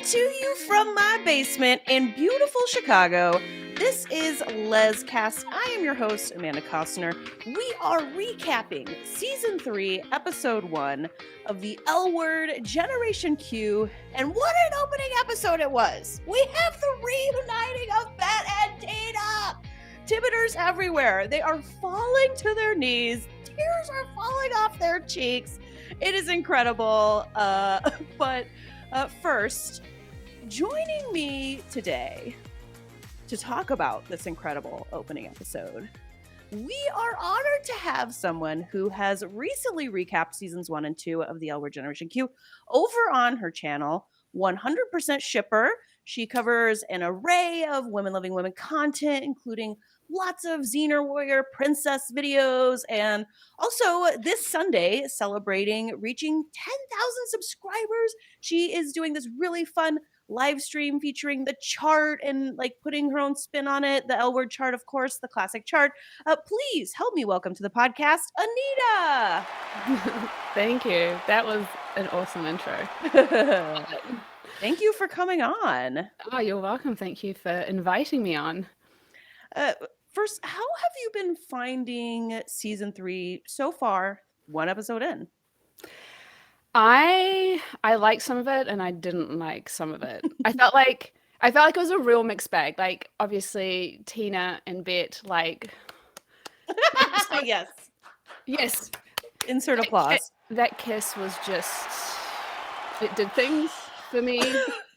to you from my basement in beautiful Chicago. This is LesCast. I am your host, Amanda Costner. We are recapping Season 3, Episode 1 of the L-Word Generation Q. And what an opening episode it was! We have the reuniting of Bette and Tina! Timiders everywhere. They are falling to their knees. Tears are falling off their cheeks. It is incredible. But first, joining me today to talk about this incredible opening episode, we are honored to have someone who has recently recapped seasons 1 and 2 of the L-Word Generation Q over on her channel, 100% Shipper. She covers an array of women-loving women content, including lots of Xener Warrior princess videos, and also this Sunday celebrating reaching 10,000 subscribers. She is doing this really fun live stream featuring the chart and like putting her own spin on it. The L-Word chart, of course, the classic chart. Please help me welcome to the podcast, Anita. Thank you. That was an awesome intro. Thank you for coming on. Oh, you're welcome. Thank you for inviting me on. First, how have you been finding season 3 so far, one episode in? I liked some of it and I didn't like some of it. I felt like it was a real mixed bag. Like, obviously, Tina and Bette, like... Yes. Insert applause. That kiss was just... It did things for me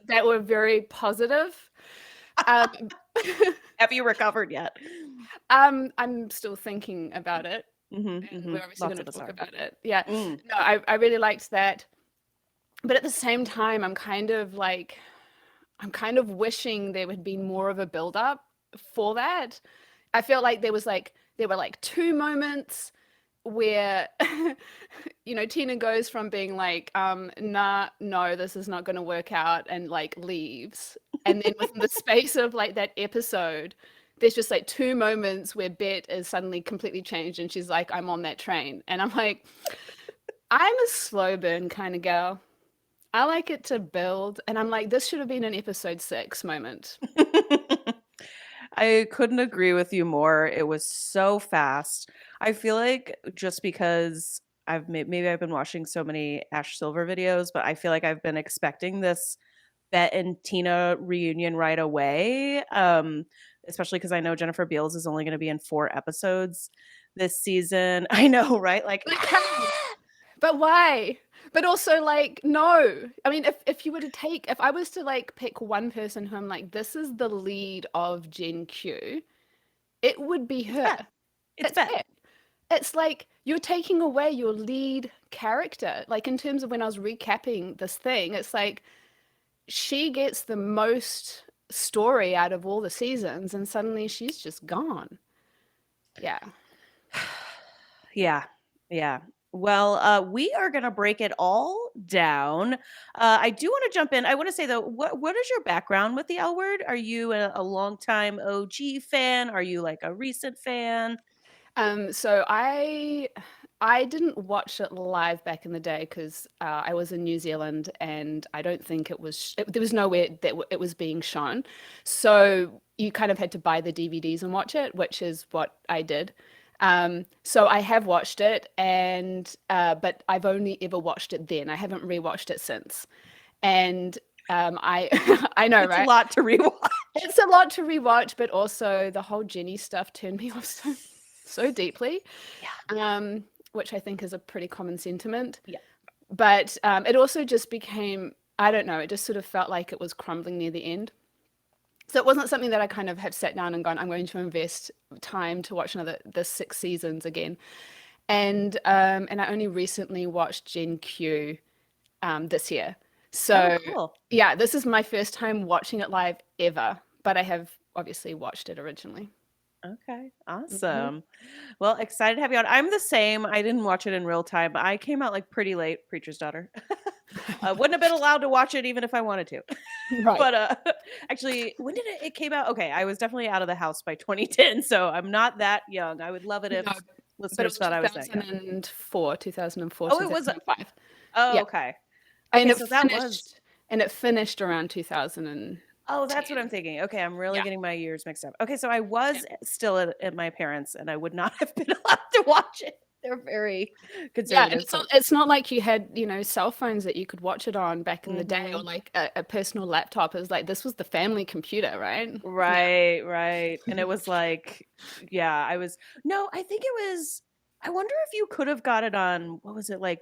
that were very positive. Have you recovered yet? I'm still thinking about it. We're obviously going to talk about it. Yeah. No, I really liked that. But at the same time, I'm kind of wishing there would be more of a build up for that. I felt like there were two moments where Tina goes from being like, no, this is not going to work out, and like leaves. And then within the space of like that episode, there's just like two moments where Bette is suddenly completely changed and she's like, I'm on that train. And I'm like, I'm a slow burn kind of girl. I like it to build. And I'm like, this should have been an episode 6 moment. I couldn't agree with you more. It was so fast. I feel like just because I've been watching so many Ash Silver videos, but I feel like I've been expecting this Bette and Tina reunion right away. Especially because I know Jennifer Beals is only going to be in 4 episodes this season. I know, right? Like, but why? But also, like, no. I mean, if I was to like pick one person who I'm like, this is the lead of Gen Q, it would be her. It's Bette. It's like you're taking away your lead character. Like, in terms of when I was recapping this thing, it's like she gets the most story out of all the seasons and suddenly she's just gone. Yeah. Well, we are going to break it all down. I do want to jump in. I want to say, though, what is your background with the L-Word? Are you a longtime OG fan? Are you like a recent fan? So I didn't watch it live back in the day because I was in New Zealand and I don't think there was nowhere that it was being shown. So you kind of had to buy the DVDs and watch it, which is what I did. So I have watched it, but I've only ever watched it then. I haven't rewatched it since. And I know, right? It's a lot to rewatch. It's a lot to rewatch, but also the whole Jenny stuff turned me off so deeply. Yeah. Which I think is a pretty common sentiment. Yeah. But it also just became, I don't know, it just sort of felt like it was crumbling near the end. So it wasn't something that I kind of have sat down and gone, I'm going to invest time to watch the 6 seasons again. And I only recently watched Gen Q this year. So cool. Yeah, this is my first time watching it live ever, but I have obviously watched it originally. Okay, awesome. Well, excited to have you on. I'm the same. I didn't watch it in real time. I came out like pretty late, Preacher's Daughter. I wouldn't have been allowed to watch it even if I wanted to. Right. But actually, when did it came out? Okay, I was definitely out of the house by 2010, so I'm not that young. I would love it if listeners thought I was that young. 2004, Oh, it was 2005. Oh, Yeah. okay. And so that was and it finished around 2010. Oh, that's what I'm thinking. Okay, I'm really Yeah. getting my years mixed up. Okay, so I Yeah. was still at my parents, and I would not have been allowed to watch it. They're very Yeah, and conservative. it's not like you had, cell phones that you could watch it on back in the day, or Mhm. like a personal laptop. It was like this was the family computer, right? Yeah. Right, right. And it was like, yeah, no, I think it was, I wonder if you could have got it on, what was it, like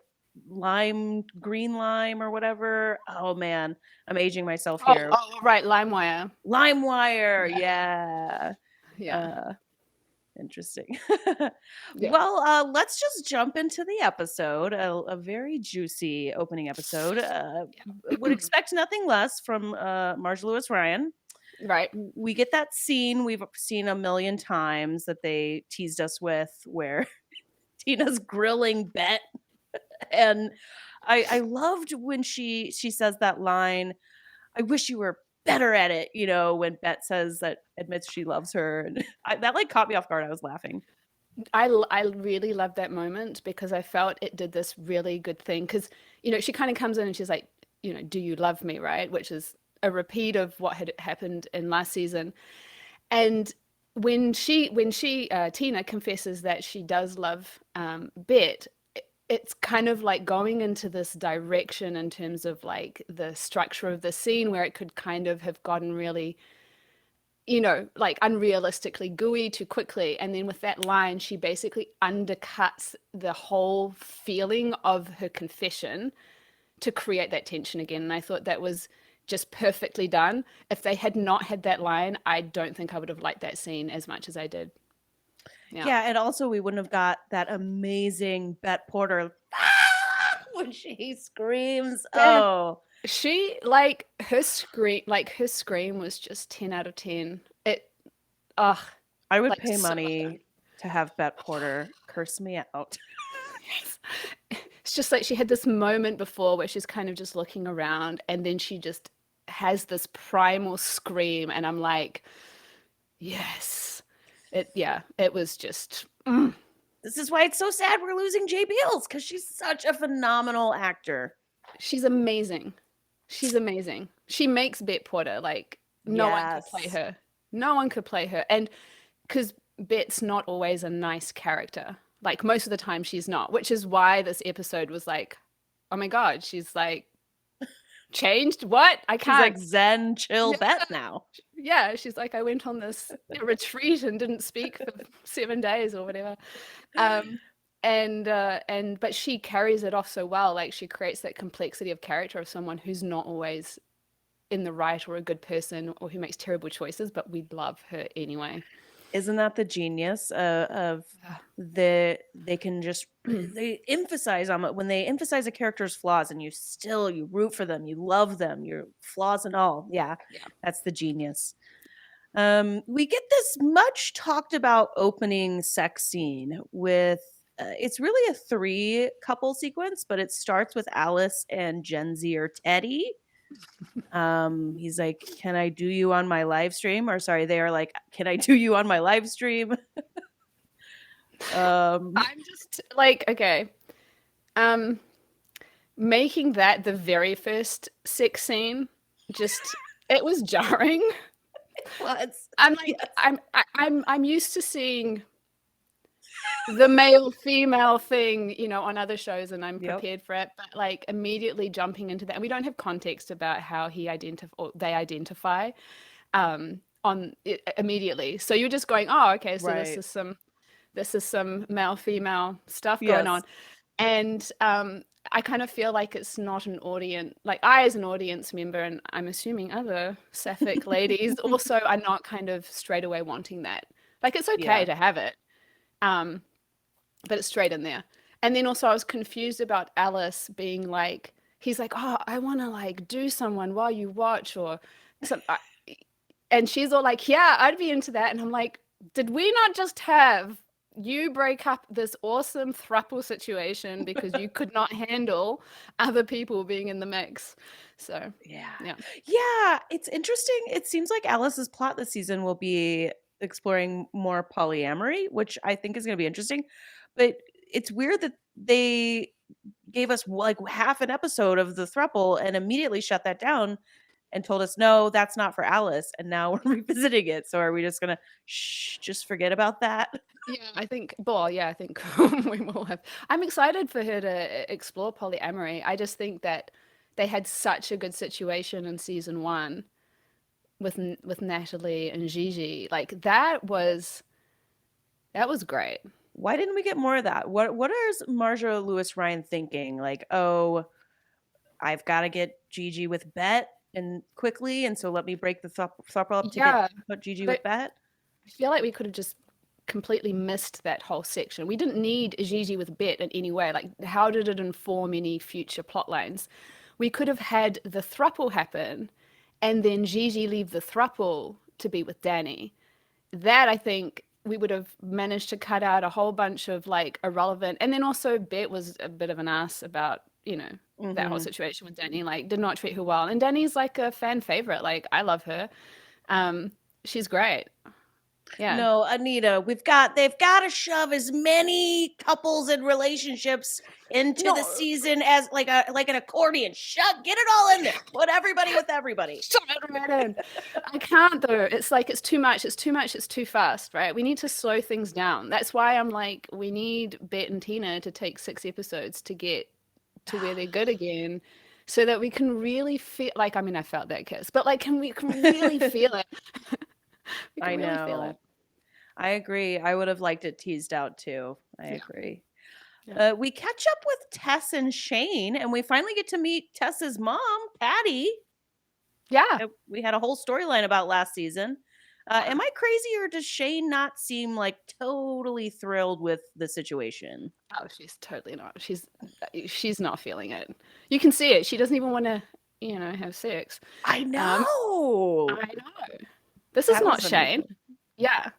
green lime or whatever. Oh man, I'm aging myself Oh, here. oh, right, LimeWire. LimeWire, Yeah. yeah. Yeah. Uh, Interesting. Yeah. Well, let's just jump into the episode. A very juicy opening episode. Would expect nothing less from Marge Lewis Ryan. Right. We get that scene we've seen a million times that they teased us with, where Tina's grilling Bette, and I loved when she says that line. I wish you were better at it. When Bette says that, admits she loves her, and that like caught me off guard. I was laughing. I really loved that moment because I felt it did this really good thing. Because, she kind of comes in and she's like, do you love me, right? Which is a repeat of what had happened in last season. And when Tina confesses that she does love Bet, it's kind of like going into this direction in terms of like the structure of the scene where it could kind of have gotten really, like unrealistically gooey too quickly. And then with that line, she basically undercuts the whole feeling of her confession to create that tension again. And I thought that was just perfectly done. If they had not had that line, I don't think I would have liked that scene as much as I did. Yeah. Yeah, and also we wouldn't have got that amazing Bette Porter when she screams. Damn. Oh, She her scream was just 10 out of 10. Ugh, I would like pay so well done. money to have Bette Porter curse me out. It's just like she had this moment before where she's kind of just looking around and then she just has this primal scream and I'm like, yes. It was just This is why it's so sad we're losing Jay Beals, because she's such a phenomenal actor. she's amazing. She's amazing. She makes Bette Porter like no one could play Yes. her. No one could play her. And because Bette's not always a nice character. Like most of the time she's not, which is why this episode was like, oh my God, she's like changed. What? I She's like can't. Zen, chill Yeah, Bette now. yeah. She's like, I went on this retreat and didn't speak for 7 days or whatever. Um, but she carries it off so well. Like she creates that complexity of character of someone who's not always in the right or a good person or who makes terrible choices, but we love her anyway. Isn't that the genius of they can just they emphasize on it when they emphasize a character's flaws, and you root for them, you love them, your flaws and all. Yeah, Yeah. that's the genius. We get this much talked about opening sex scene with it's really a 3 couple sequence, but it starts with Alice and Gen Z or Teddy. He's like, can I do you on my live stream? Or sorry, they are like, can I do you on my live stream? I'm just like, okay. Making that the very first sex scene, just it was jarring. Let's, I'm like, I'm used to seeing the male female thing, on other shows, and I'm yep. prepared for it. But like immediately jumping into that, and we don't have context about how they identify on it immediately. So you're just going, oh, okay, so Right. this is some male female stuff Yes. going on, and I kind of feel like it's not an audience, like I as an audience member, and I'm assuming other sapphic ladies also are not kind of straight away wanting that. Like it's okay Yeah. to have it. But it's straight in there. And then also I was confused about Alice being like, he's like, oh, I want to like do someone while you watch or some, and she's all like, yeah, I'd be into that. And I'm like, did we not just have you break up this awesome throuple situation because you could not handle other people being in the mix? So yeah. It's interesting. It seems like Alice's plot this season will be exploring more polyamory, which I think is going to be interesting. But it's weird that they gave us like half an episode of the throuple and immediately shut that down and told us, no, that's not for Alice. And now we're revisiting it. So are we just going to just forget about that? Yeah, I think, well, yeah, I think we will have. I'm excited for her to explore polyamory. I just think that they had such a good situation in season one with with Natalie and Gigi. Like that was great. Why didn't we get more of that? What is Marja Lewis Ryan thinking? Like, oh, I've got to get Gigi with Bette and quickly, and so let me break the throuple up to get Yeah, put Gigi but with Bette. I feel like we could have just completely missed that whole section. We didn't need Gigi with Bette in any way. Like, how did it inform any future plot lines? We could have had the thruple happen and then Gigi leave the thruple to be with Danny. That I think we would have managed to cut out a whole bunch of like irrelevant. And then also Bette was a bit of an ass about, that whole Mm-hmm. situation with Danny, like did not treat her well. And Danny's like a fan favorite. Like I love her. Um, she's great. Yeah. No, Anita, they've got to shove as many couples and relationships into the No, season as like an accordion. Get it all in there. Put everybody with everybody. shove it right in. I can't though. It's like it's too much. It's too much. It's too fast, right? We need to slow things down. That's why I'm like, we need Bette and Tina to take 6 episodes to get to where they're good again, so that we can really feel like. I mean, I felt that kiss, but like, can really feel it? We I can really feel it. know. I agree. I would have liked it teased out too. I Yeah. agree. Yeah. We catch up with Tess and Shane, and we finally get to meet Tess's mom, Patty. Yeah. That we had a whole storyline about last season. Am I crazy, or does Shane not seem like totally thrilled with the situation? Oh, she's totally not. She's not feeling it. You can see it. She doesn't even want to, have sex. I Um, know. I know. This is That not was Shane. amazing. Yeah.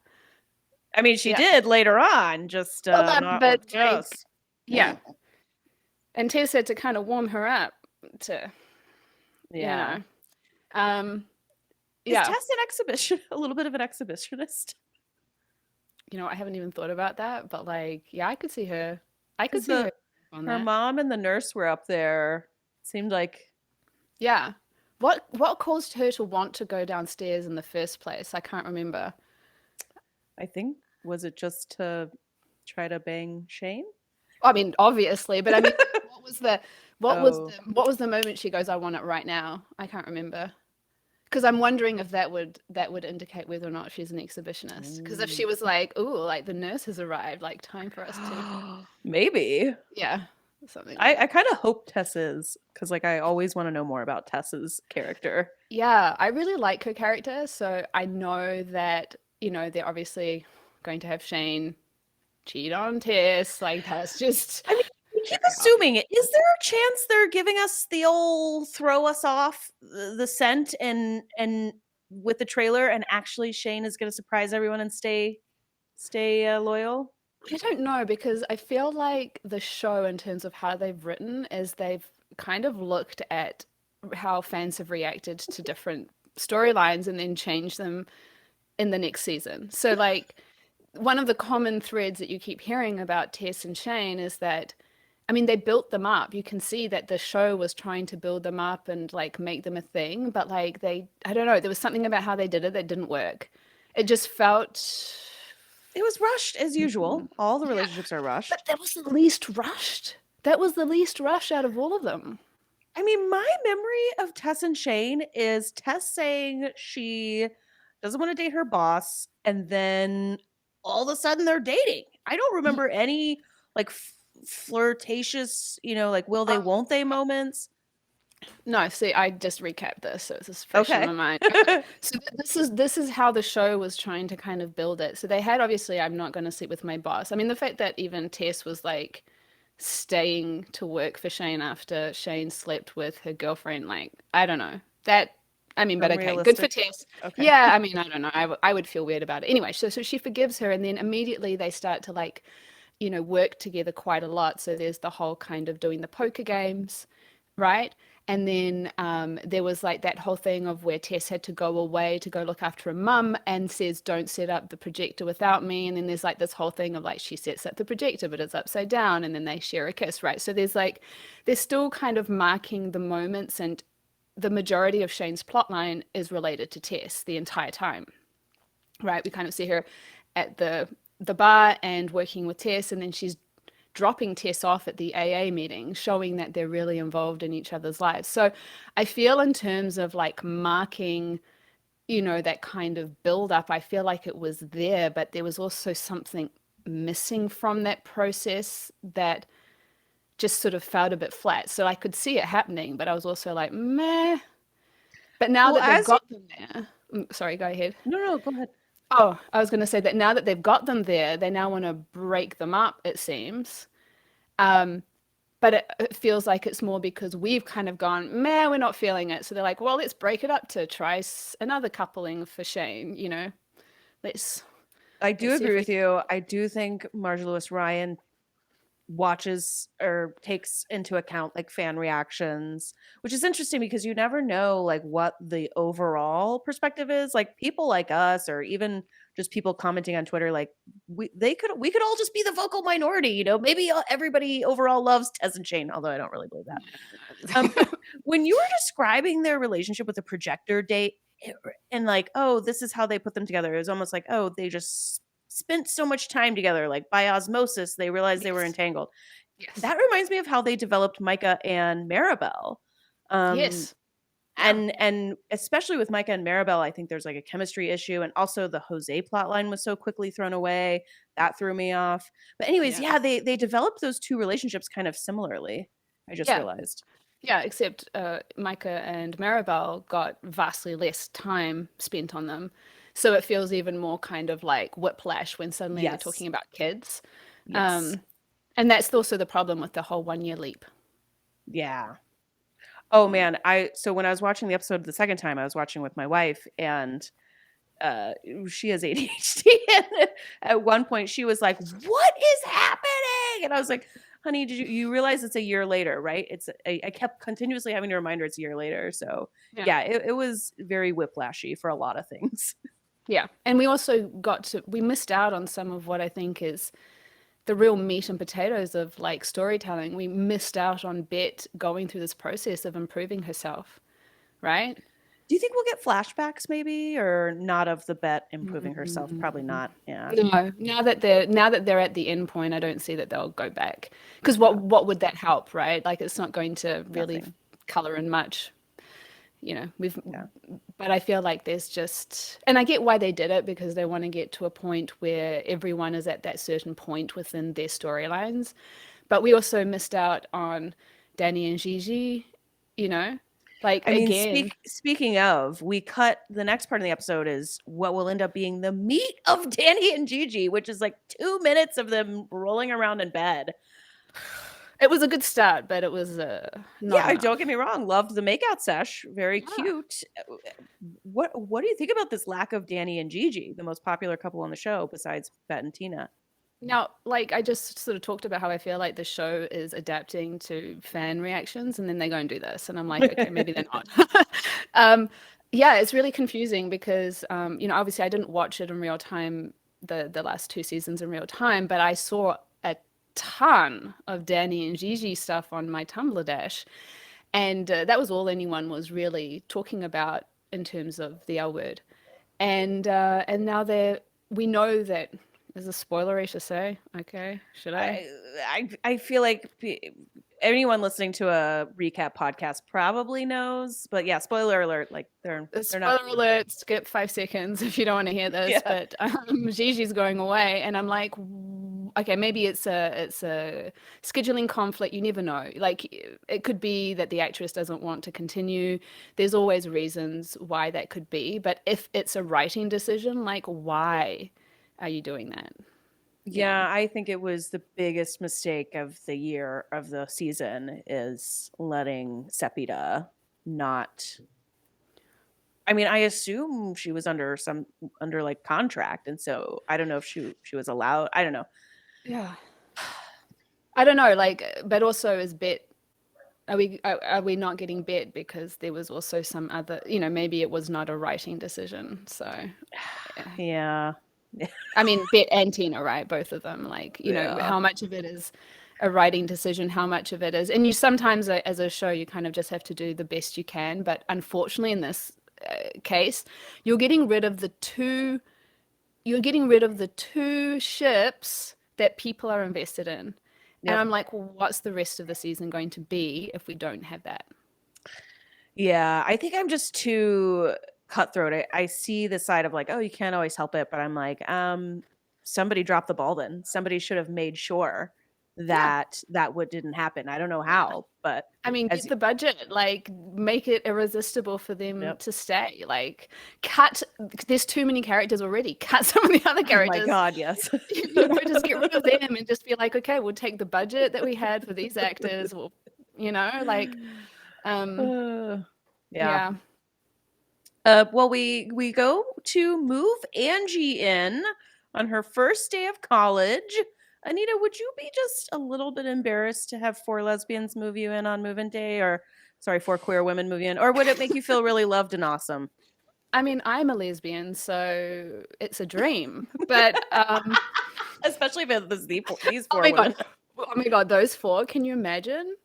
I mean, she Yeah. did later on, just Well, not but with like, us. yeah. And Tess had to kind of warm her up to, you Yeah. know. Um, Is yeah. Tess an exhibition? A little bit of an exhibitionist? I haven't even thought about that, but like, yeah, I could see her. I could Because see her on her that. mom and the nurse were up there. Seemed like, Yeah. What caused her to want to go downstairs in the first place? I can't remember. I think, was it just to try to bang Shane? I mean, obviously, but I mean, what was the Oh, what was the moment she goes, "I want it right now"? I can't remember. Because I'm wondering if that would indicate whether or not she's an exhibitionist. Because if she was like, "Ooh, like the nurse has arrived, like time for us to," maybe. yeah, something like I that. kind of hope Tess is, because like I always want to know more about Tess's character. Yeah, I really like her character, so I know that they're obviously going to have Shane cheat on Tess. Like that's just I mean, we keep very assuming it. Is there a chance they're giving us the old throw us off the scent and with the trailer, and actually Shane is going to surprise everyone and stay loyal? I don't know because I feel like the show, in terms of how they've written, is they've kind of looked at how fans have reacted to different storylines and then changed them in the next season. So, like, one of the common threads that you keep hearing about Tess and Shane is that, I mean, they built them up. You can see that the show was trying to build them up and like make them a thing, but like I don't know, there was something about how they did it that didn't work. It just felt. It was rushed as usual. All the Yeah, relationships are but rushed. that was the least rushed. That was the least rushed out of all of them. I mean, my memory of Tess and Shane is Tess saying she doesn't want to date her boss, and then all of a sudden they're dating. I don't remember any like flirtatious, like will they, Um, won't they moments. no, see, I just recapped this, so it's just fresh in my Okay. mind. Okay, so this is how the show was trying to kind of build it. So they had obviously, I'm not going to sleep with my boss. I mean, the fact that even Tess was like staying to work for Shane after Shane slept with her girlfriend, like I don't know that. I mean, but okay, good for Unrealistic. Tess. Okay. Yeah, I mean, I don't know. I would feel weird about it. Anyway, so she forgives her, and then immediately they start to like, work together quite a lot. So there's the whole kind of doing the poker games right? And then there was like that whole thing of where Tess had to go away to go look after her mum and says, don't set up the projector without me. And then there's like this whole thing of like she sets up the projector, but it's upside down. And then they share a kiss, right? So there's like, they're still kind of marking the moments, and the majority of Shane's plotline is related to Tess the entire time, right? We kind of see her at the bar and working with Tess, and then she's dropping Tess off at the AA meeting, showing that they're really involved in each other's lives. So I feel in terms of like marking, that kind of build up, I feel like it was there, but there was also something missing from that process that just sort of felt a bit flat. So I could see it happening, but I was also like, meh. But now Well, that they've as you, got them there, sorry, go ahead. no, go ahead. Oh, I was going to say that now that they've got them there, they now want to break them up, it seems. Um, but it feels like it's more because we've kind of gone, meh, we're not feeling it. So they're like, well, let's break it up to try another coupling for Shane. Let's I do let's see agree if we with you. I do think Marjorie Lewis Ryan watches or takes into account like fan reactions, which is interesting because you never know like what the overall perspective is. Like people like us, or even just people commenting on Twitter, like we could all just be the vocal minority. Maybe everybody overall loves Tess and Shane, although I don't really believe that. But when you were describing their relationship with the projector date, and like, oh, this is how they put them together, it was almost like, oh, they just spent so much time together, like by osmosis they realized they were Yes. entangled. Yes. That reminds me of how they developed Micah and Maribel. um Yes. Yeah. and especially with Micah and Maribel, I think there's like a chemistry issue, and also the Jose plot line was so quickly thrown away. That threw me off. But anyways, Yeah. yeah, they developed those two relationships kind of similarly, I just Yeah. realized. Yeah, except Micah and Maribel got vastly less time spent on them. So it feels even more kind of like whiplash when suddenly they're Yes. talking about kids. Yes. Um, and that's also the problem with the whole 1 year leap. Yeah. Oh Mm. man, so when I was watching the episode the second time, I was watching with my wife, and uh she has ADHD, and at one point she was like, "What is happening?" And I was like, "Honey, did you realize it's a year later, right?" I kept continuously having to remind her it's a year later. So Yeah. yeah, it was very whiplashy for a lot of things. Yeah. And we missed out on some of what I think is the real meat and potatoes of like storytelling. We missed out on Bet going through this process of improving herself, right? Do you think we'll get flashbacks maybe, or not, of the Bet improving herself? Probably not. Yeah. No, now that they're at the end point, I don't see that they'll go back. Because what No, what would that help, right? Like it's not going to really nothing. color in much. We've Yeah. but I feel like there's just, and I get why they did it because they want to get to a point where everyone is at that certain point within their storylines. But we also missed out on Danny and Gigi, you know? Like I mean, again, speaking of, we cut the next part of the episode is what will end up being the meat of Danny and Gigi, which is like 2 minutes of them rolling around in bed. it was a good start, but it was not Yeah, don't enough. get me wrong, loved the makeout sesh, very Yeah. cute. What do you think about this lack of Danny and Gigi, the most popular couple on the show besides Bette and Tina? Now, like I just sort of talked about how I feel like the show is adapting to fan reactions and then they go and do this. And I'm like, okay, maybe they're not. Um, yeah, it's really confusing because obviously I didn't watch it in real time, the last two seasons in real time, but I saw a ton of Danny and Gigi stuff on my Tumblr dash. And that was all anyone was really talking about in terms of the L word. And now we know that there's a spoilery to say. Okay, should I? I feel like anyone listening to a recap podcast probably knows, but yeah, spoiler alert, like they're not. Spoiler alert, skip 5 seconds if you don't want to hear this, Yeah. but Gigi's going away and I'm like, okay, maybe it's a scheduling conflict, you never know. Like it could be that the actress doesn't want to continue. There's always reasons why that could be, but if it's a writing decision, like why are you doing that? Yeah. Yeah, I think it was the biggest mistake of the year, of the season, is letting Sepida not. I mean, I assume she was under like contract, and so I don't know if she was allowed. I don't know. Yeah. I don't know, like, but also is Bet are we not getting Bet because there was also some other, maybe it was not a writing decision. So, yeah. Yeah. I mean, Bet and Tina, right? Both of them. Like, Yeah. how much of it is a writing decision, how much of it is, and you sometimes as a show, you kind of just have to do the best you can. But unfortunately, in this case, you're getting rid of the two, you're getting rid of the two ships that people are invested in. And Yep. I'm like, well, what's the rest of the season going to be if we don't have that? Yeah, I think I'm just too cutthroat. I see the side of like, oh, you can't always help it, but I'm like, somebody dropped the ball then. Somebody should have made sure Yeah. that that would didn't happen. I don't know Yeah. how, but I mean, as get the budget, like make it irresistible for them yep. to stay. Like, cut, there's too many characters already. Cut some of the other Oh my characters, God, yes. just get rid of them and just be like, okay, we'll take the budget that we had for these actors. We'll, like, um, Uh, yeah. yeah. Well, we go to move Angie in on her first day of college. Anita, would you be just a little bit embarrassed to have four lesbians move you in on move-in day, or sorry, four queer women move you in, or would it make you feel really loved and awesome? I mean, I'm a lesbian, so it's a dream. But Especially if it was these oh four my God. women. Oh my God, those four, can you imagine?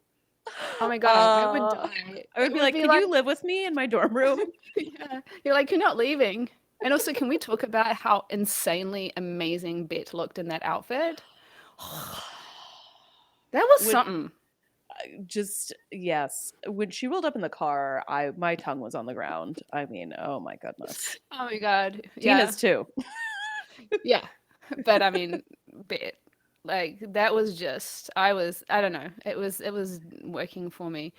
Oh my God, I would Uh, die. I would It be would like, be could like, you live with me in my dorm room? yeah, you're like, you're not leaving. And also, can we talk about how insanely amazing Bet looked in that outfit? That was When something. just yes, when she rolled up in the car, I my tongue was on the ground. I mean, oh my goodness. Oh my God. Yeah. Tina's too. Yeah. But I mean, Bet, like that was just, I don't know. It was working for me.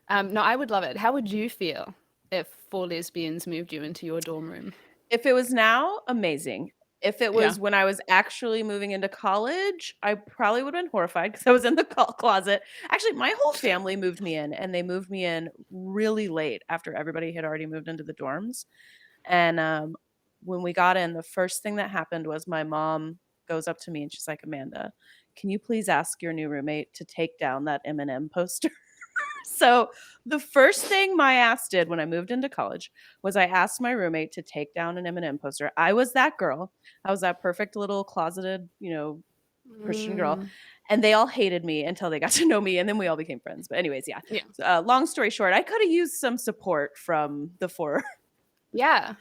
No, I would love it. How would you feel if four lesbians moved you into your dorm room? If it was now, amazing. If it Yeah. was when I was actually moving into college, I probably would have been horrified because I was in the closet. Actually, my whole family moved me in, and they moved me in really late after everybody had already moved into the dorms. And when we got in, the first thing that happened was my mom goes up to me and she's like, Amanda, can you please ask your new roommate to take down that Eminem poster? So the first thing my ass did when I moved into college was I asked my roommate to take down an Eminem poster. I was that girl. I was that perfect little closeted, Christian girl. Mm, And they all hated me until they got to know me, and then we all became friends. But anyways, yeah. yeah. So, long story short, I could have used some support from the four Yeah.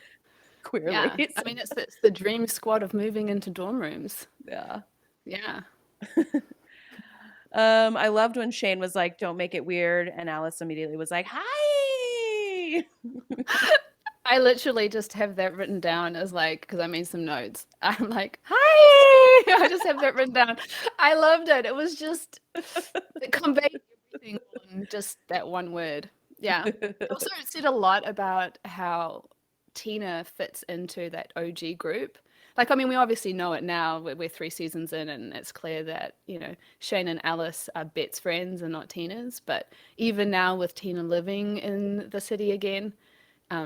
queer Yeah. ladies. I mean, it's the dream squad of moving into dorm rooms. Yeah. Yeah. I loved when Shane was like, "Don't make it weird," and Alice immediately was like, "Hi." I literally just have that written down as like, because I made some notes. I'm like, hi! I just have that written down. I loved it. It was just, it conveyed everything on just that one word. Yeah. Also, it said a lot about how Tina fits into that OG group. Like, I mean, we obviously know it now. We're 3 seasons in, and it's clear that, Shane and Alice are Bet's friends and not Tina's. But even now, with Tina living in the city again,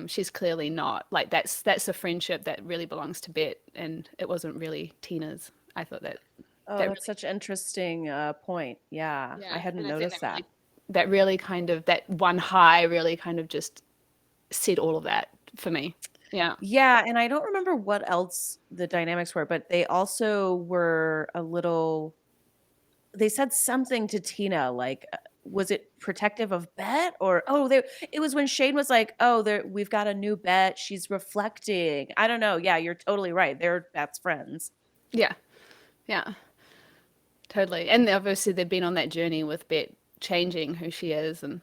she's clearly not. Like, that's a friendship that really belongs to Bet, and it wasn't really Tina's. I thought Oh, that that's really, such an interesting point. Yeah, I yeah, hadn't and I think noticed that. that really kind of, that one high really kind of just said all of that for me. Yeah. Yeah, and I don't remember what else the dynamics were, but they also were a little they said something to Tina like was it protective of Bet or it was when Shane was like, "Oh, there we've got a new Bet. She's reflecting." I don't know. Yeah, you're totally right. They're best friends. Yeah. Yeah. Totally. And obviously they've been on that journey with Bet changing who she is, and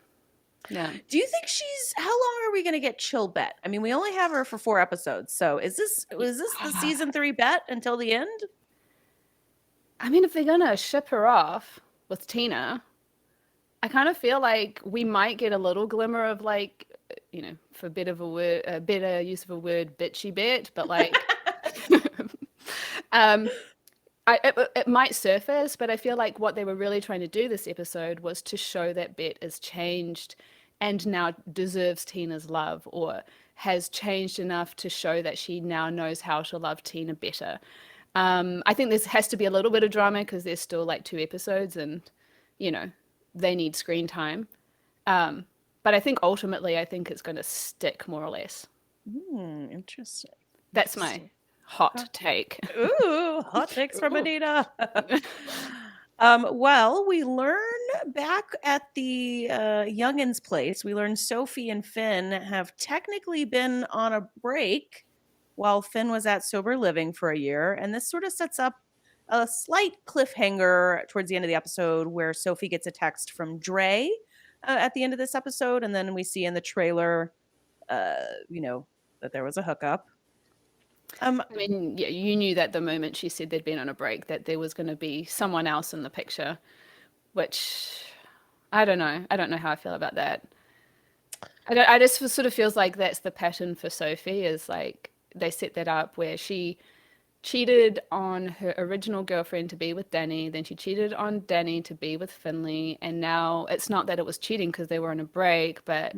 yeah. Do you think she's how long are we going to get chill Bet? I mean, we only have her for 4 episodes. So, is this the season 3 Bet until the end? I mean, if they're gonna ship her off with Tina, I kind of feel like we might get a little glimmer of like, for a better use of a word, bitchy bit, but like, um, it might surface, but I feel like what they were really trying to do this episode was to show that Bet is changed and now deserves Tina's love, or has changed enough to show that she now knows how to love Tina better. I think this has to be a little bit of drama because there's still like 2 episodes, and you know they need screen time. But I think ultimately, I think it's going to stick more or less. Interesting. That's my hot take. Ooh, hot takes from Ooh. Anita. Well, we learn back at the youngins' place, we learn Sophie and Finn have technically been on a break while Finn was at sober living for a year. And this sort of sets up a slight cliffhanger towards the end of the episode where Sophie gets a text from Dre at the end of this episode. And then we see in the trailer, that there was a hookup. I mean, yeah, you knew that the moment she said they'd been on a break that there was going to be someone else in the picture, which I don't know. I don't know how I feel about that. I just sort of feels like that's the pattern for Sophie is like they set that up where she cheated on her original girlfriend to be with Danny, then she cheated on Danny to be with Finley, and now it's not that it was cheating because they were on a break, but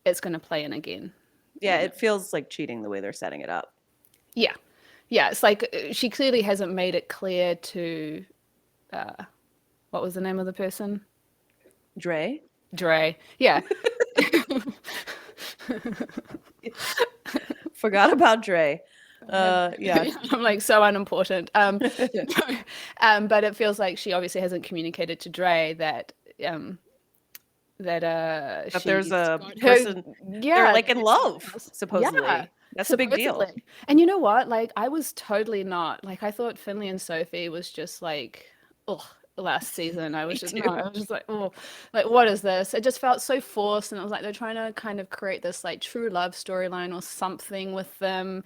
it's going to play in again. Yeah, it feels like cheating the way they're setting it up. Yeah. Yeah, it's like she clearly hasn't made it clear to what was the name of the person? Dre? Dre. Yeah. Forgot about Dre. Yeah. I'm like so unimportant. But it feels like she obviously hasn't communicated to Dre that That there's she's a got person they're like in there's love, someone else. supposedly. Yeah, That's a big deal. supposedly. And you know what? Like I was totally not. Like I thought Finley and Sophie was just like, oh, last season. I Me was just too. no, I was just like, oh, like what is this? It just felt so forced, and it was like they're trying to kind of create this like true love storyline or something with them.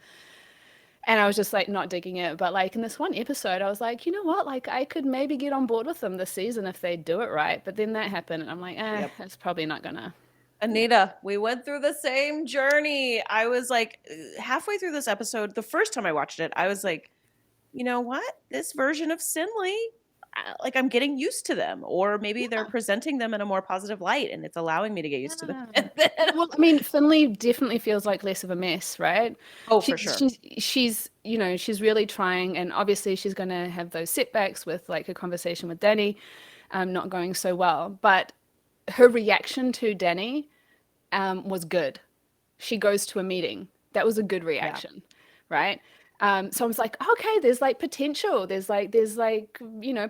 And I was just like not digging it. But like in this one episode, I was like, you know what? Like I could maybe get on board with them this season if they do it right. But then that happened, and I'm like, Yep. it's probably not gonna. Anita, we went through the same journey. I was like halfway through this episode, the first time I watched it, I was like, you know what? This version of Sinley, like I'm getting used to them, or maybe they're presenting them in a more positive light and it's allowing me to get used to them. And then, Well, I mean, Finley definitely feels like less of a mess, right? oh, for sure. She's she's really trying, and obviously she's going to have those setbacks with like her conversation with Danny, not going so well. But her reaction to Danny, was good. She goes to a meeting. That was a good reaction, right? So I was like, okay, there's like potential. There's like,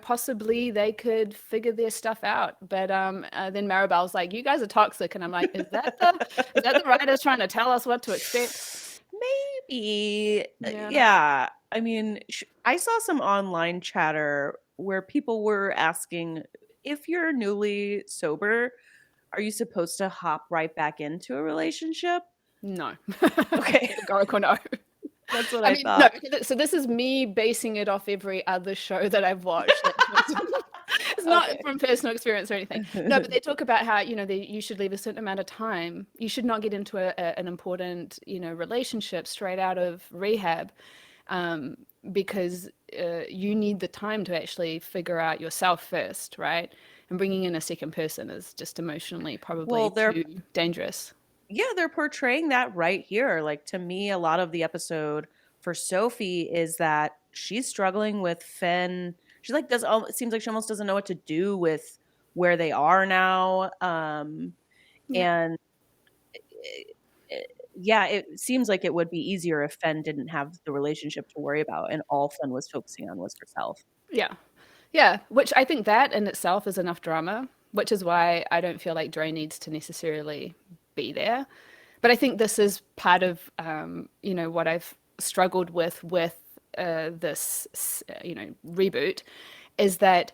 possibly they could figure their stuff out. But then Maribel's like, you guys are toxic, and I'm like, is that the writers trying to tell us what to expect? Maybe. Yeah. Yeah. I mean, I saw some online chatter where people were asking if you're newly sober, are you supposed to hop right back into a relationship? No. Okay. Categorical no. That's what I I mean, thought. no. So this is me basing it off every other show that I've watched. It's not Okay. from personal experience or anything. No, but they talk about how, you should leave a certain amount of time. You should not get into an important, relationship straight out of rehab, because you need the time to actually figure out yourself first, right? And bringing in a second person is just emotionally probably too dangerous. Yeah, they're portraying that right here. Like to me, a lot of the episode for Sophie is that she's struggling with Finn. She like does. It seems like she almost doesn't know what to do with where they are now. And yeah, it seems like it would be easier if Finn didn't have the relationship to worry about, and all Finn was focusing on was herself. Yeah. Yeah, which I think that in itself is enough drama, which is why I don't feel like Dre needs to necessarily be there. But I think this is part of, what I've struggled with this, reboot, is that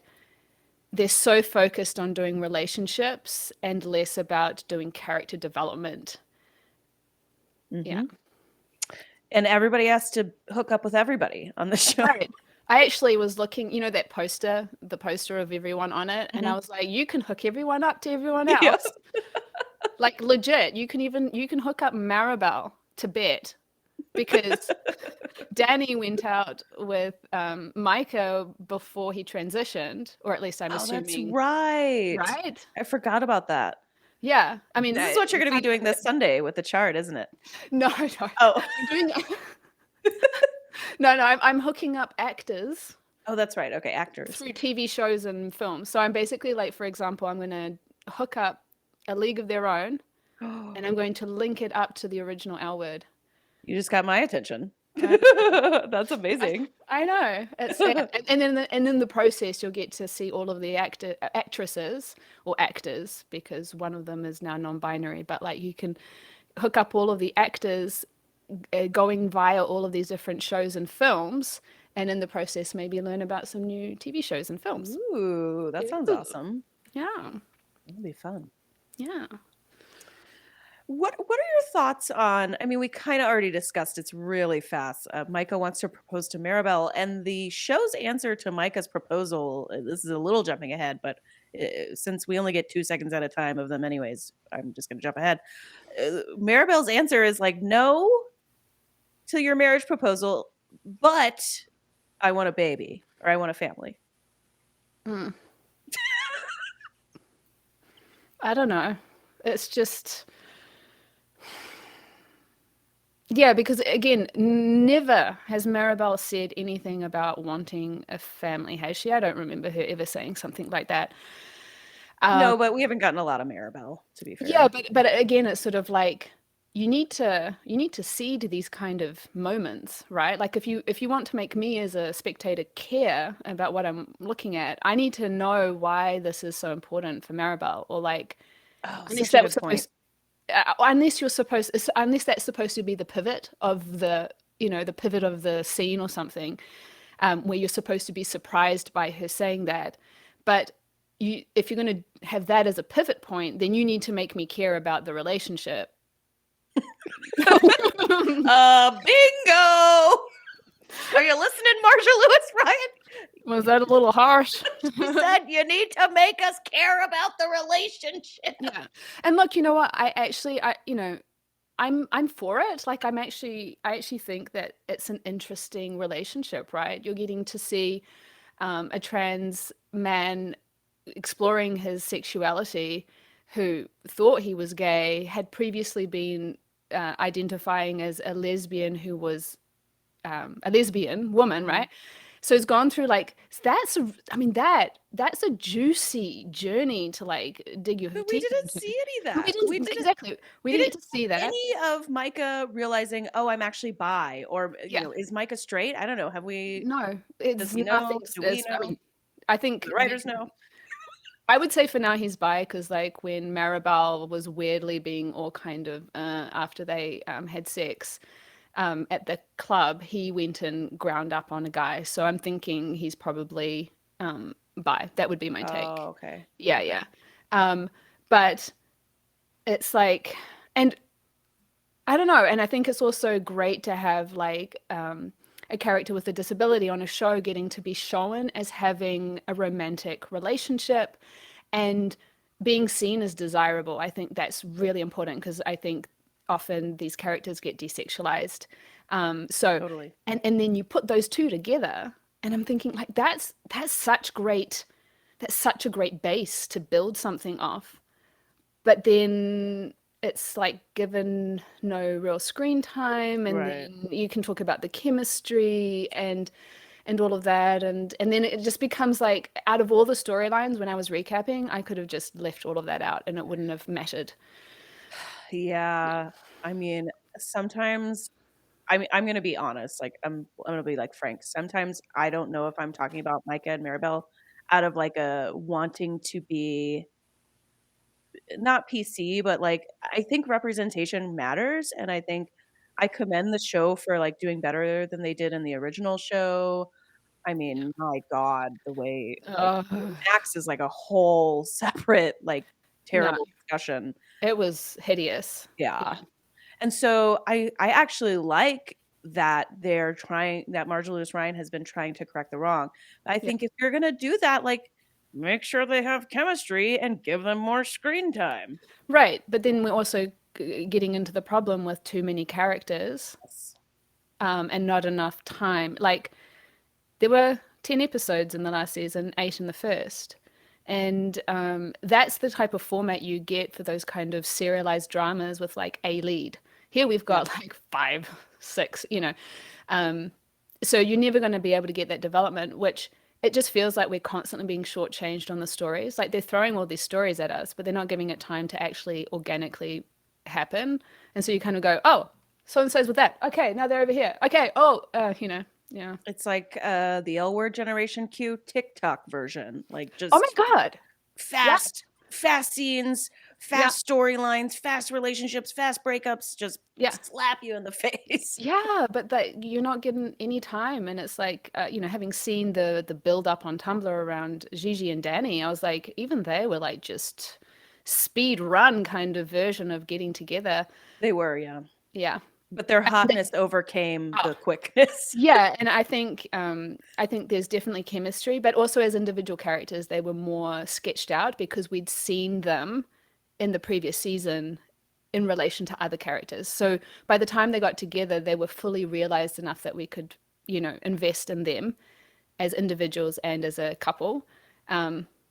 they're so focused on doing relationships and less about doing character development. Yeah. And everybody has to hook up with everybody on the show. Right. I actually was looking, that poster, the poster of everyone on it, and I was like, you can hook everyone up to everyone else. Yes. Like legit, you can hook up Maribel to Bette because Danny went out with Micah before he transitioned, or at least I'm assuming. That's right. Right? I forgot about that. Yeah. I mean, This is what you're going to be doing this Sunday with the chart, isn't it? No. Oh. I'm doing No, I'm hooking up actors. Oh, that's right. Okay, actors. Through TV shows and films. So I'm basically like, for example, I'm going to hook up A League of Their Own, and I'm You going to link it up to the original L Word. just got my attention. I, That's I, amazing. I know it's and in the process you'll get to see all of the actresses or actors because one of them is now non-binary, but like you can hook up all of the actors going via all of these different shows and films, and in the process maybe learn about some new TV shows and films. Ooh, that sounds Ooh. awesome. Yeah, That'll be fun. yeah. What are your thoughts on? I mean, we kind of already discussed. It's really fast. Micah wants to propose to Maribel, and the show's answer to Micah's proposal. This is a little jumping ahead, but since we only get 2 seconds at a time of them, anyways, I'm just going to jump ahead. Maribel's answer is like no to your marriage proposal, but I want a baby or I want a family. Mm. I don't know. It's just, yeah, because again, never has Maribel said anything about wanting a family, has she? I don't remember her ever saying something like that. No, but we haven't gotten a lot of Maribel, to be Yeah, fair. but again, it's sort of like you need to seed these kind of moments, right? Like if you want to make me as a spectator care about what I'm looking at, I need to know why this is so important for Maribel, or like Oh, unless such a that was good point. supposed unless that's supposed to be the pivot of the pivot of the scene or something, where you're supposed to be surprised by her saying that. But if you're going to have that as a pivot point, then you need to make me care about the relationship. Bingo! Are you listening, Marsha Lewis Ryan? Was that a little harsh? She said you need to make us care about the relationship. Yeah. And look, you know what? I'm for it. Like I actually think that it's an interesting relationship, right? You're getting to see a trans man exploring his sexuality who thought he was gay, had previously been identifying as a lesbian who was a lesbian woman, right? So he's gone through like I mean that's a juicy journey to like dig your But we teeth didn't into. see any of We that. We didn't didn't exactly. We we didn't didn't get to see have that. any of Micah realizing, oh, I'm actually bi, or Yeah. is Micah straight? I don't know. Have we? No, Does it's he know? nothing. Do we I know? mean, I Do think the writers know? I would say for now he's bi because like when Maribel was weirdly being all kind of after they had sex at the club, he went and ground up on a guy. So I'm thinking he's probably bi. That would be my take. Oh, okay. Yeah, Okay. yeah. Um, but it's like, and I don't know, and I think it's also great to have like a character with a disability on a show getting to be shown as having a romantic relationship and being seen as desirable. I think that's really important because I think often these characters get desexualized. So, Totally. and then you put those two together, and I'm thinking like that's such a great base to build something off. But then it's like given no real screen time, and Right. then you can talk about the chemistry and all of that, and then it just becomes like out of all the storylines when I was recapping, I could have just left all of that out and it wouldn't have mattered. Yeah. I mean, sometimes I'm gonna be honest. Like I'm gonna be like frank. Sometimes I don't know if I'm talking about Micah and Maribel out of like a wanting to be not PC, but like I think representation matters, and I think I commend the show for like doing better than they did in the original show. I mean, my God, the way like Oh, Max is like a whole separate like no, terrible discussion. it was hideous. Yeah. Yeah, And so I actually like that they're trying that Marjorie Lewis Ryan has been trying to correct the wrong. I yeah. think if you're gonna do that, like make sure they have chemistry and give them more screen time. Right, but then we're also getting into the problem with too many characters Yes. and not enough time. Like there were 10 episodes in the last season, 8 in the first. And that's the type of format you get for those kind of serialized dramas with like a lead. Here we've Yeah. got like 5, 6, you know. So you're never going to be able to get that development, which it just feels like we're constantly being shortchanged on the stories. Like they're throwing all these stories at us, but they're not giving it time to actually organically happen. And so you kind of go, oh, so and so's with that. Okay, now they're over here. Okay, oh, yeah. It's like the L word generation Q TikTok version. Like Oh my just God. Yeah, fast scenes, yeah, fast storylines, fast relationships, fast breakups, just yeah. slap you in the face. Yeah, but that you're not getting any time, and it's like having seen the build up on Tumblr around Gigi and Danny, I was like, even they were like just speed run kind of version of getting together. They were, yeah. Yeah. But their And hotness overcame oh, the quickness. yeah, and I think there's definitely chemistry, but also as individual characters, they were more sketched out because we'd seen them in the previous season in relation to other characters. So by the time they got together, they were fully realized enough that we could, invest in them as individuals and as a couple,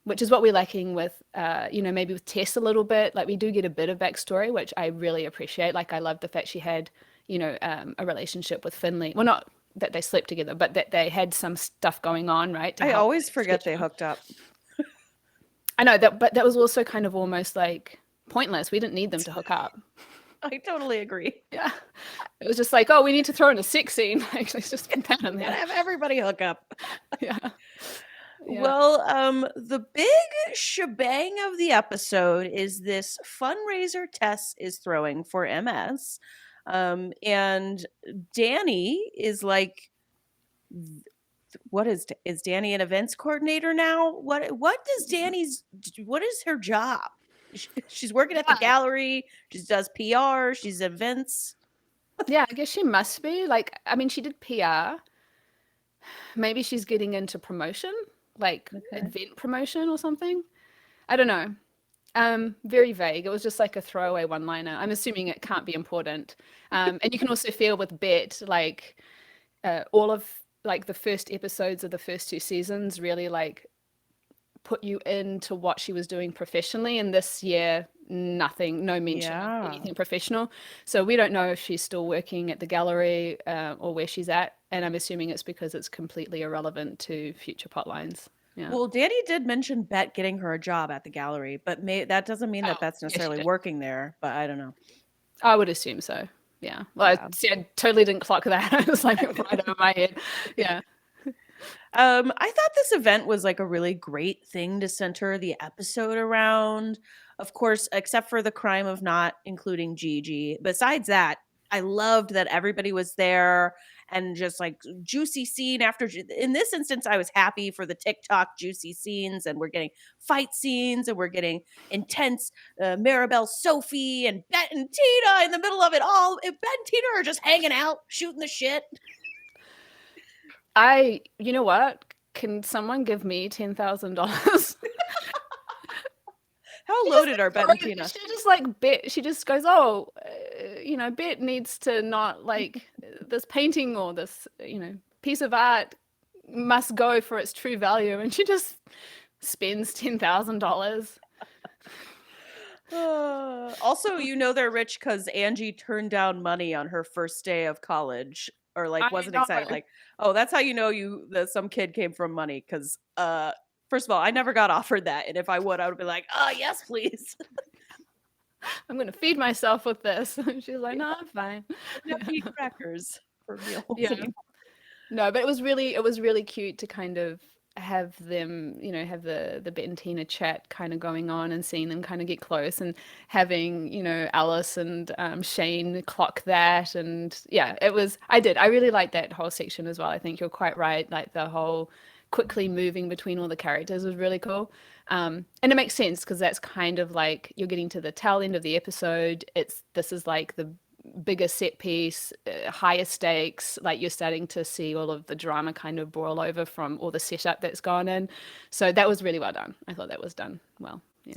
which is what we're lacking with, maybe with Tess a little bit. Like we do get a bit of backstory, which I really appreciate. Like I love the fact she had, a relationship with Finley. Well, not that they slept together, but that they had some stuff going on, right? To I help always forget sketch they out. hooked up. I know that, but that was also kind of almost like pointless. We didn't need them to hook up. I totally agree. Yeah. It was just like, oh, we need to throw in a sex scene. Actually, it's just put that in Gotta there. have everybody hook up. Yeah. Yeah. Well, the big shebang of the episode is this fundraiser Tess is throwing for MS. And Danny is like, what is Danny an events coordinator now? What is her job? She's working at the Yeah. gallery. She does PR. She's events. Yeah, I guess she must be. Like, I mean, she did PR. Maybe she's getting into promotion, like Okay. event promotion or something. I don't know. Very vague. It was just like a throwaway one-liner. I'm assuming it can't be important. And you can also feel with Bet, like all of like the first episodes of the first two seasons really like put you into what she was doing professionally. And this year, nothing, no mention of Yeah. anything professional. So we don't know if she's still working at the gallery or where she's at. And I'm assuming it's because it's completely irrelevant to future plotlines. Yeah. Well, Danny did mention Bet getting her a job at the gallery, but that doesn't mean that Oh, Bet's yeah, she necessarily did. working there. But I don't know. I would assume so. Yeah. Well, Yeah. I totally didn't clock that. It was like right over my head. Yeah. I thought this event was like a really great thing to center the episode around. Of course, except for the crime of not including Gigi. Besides that, I loved that everybody was there and just like juicy scene after. In this instance, I was happy for the TikTok juicy scenes, and we're getting fight scenes, and we're getting intense Maribel, Sophie, and Bette and Tina in the middle of it all. If Bette and Tina are just hanging out, shooting the shit. You know what? Can someone give me $10,000? How She just loaded are Bette and like Tina? she just like bet she just goes, oh, Bet needs to not like this painting or this piece of art must go for its true value, and she just spends $10,000. Also, they're rich because Angie turned down money on her first day of college, or like I wasn't know. excited. Like, oh, that's how you know that some kid came from money. Because first of all, I never got offered that, and if I would, I would be like, oh yes, please. I'm gonna feed myself with this. She's like, no, I'm fine. Never eat crackers for meals Yeah. anymore. No, but it was really cute to kind of have them, have the Bet and Tina chat kind of going on and seeing them kind of get close and having, Alice and Shane clock that. And yeah, I really liked that whole section as well. I think you're quite right. Like the whole quickly moving between all the characters was really cool. And it makes sense because that's kind of like you're getting to the tail end of the episode. This is like the bigger set piece, higher stakes. Like you're starting to see all of the drama kind of boil over from all the setup that's gone in. So that was really well done. I thought that was done well. Yeah.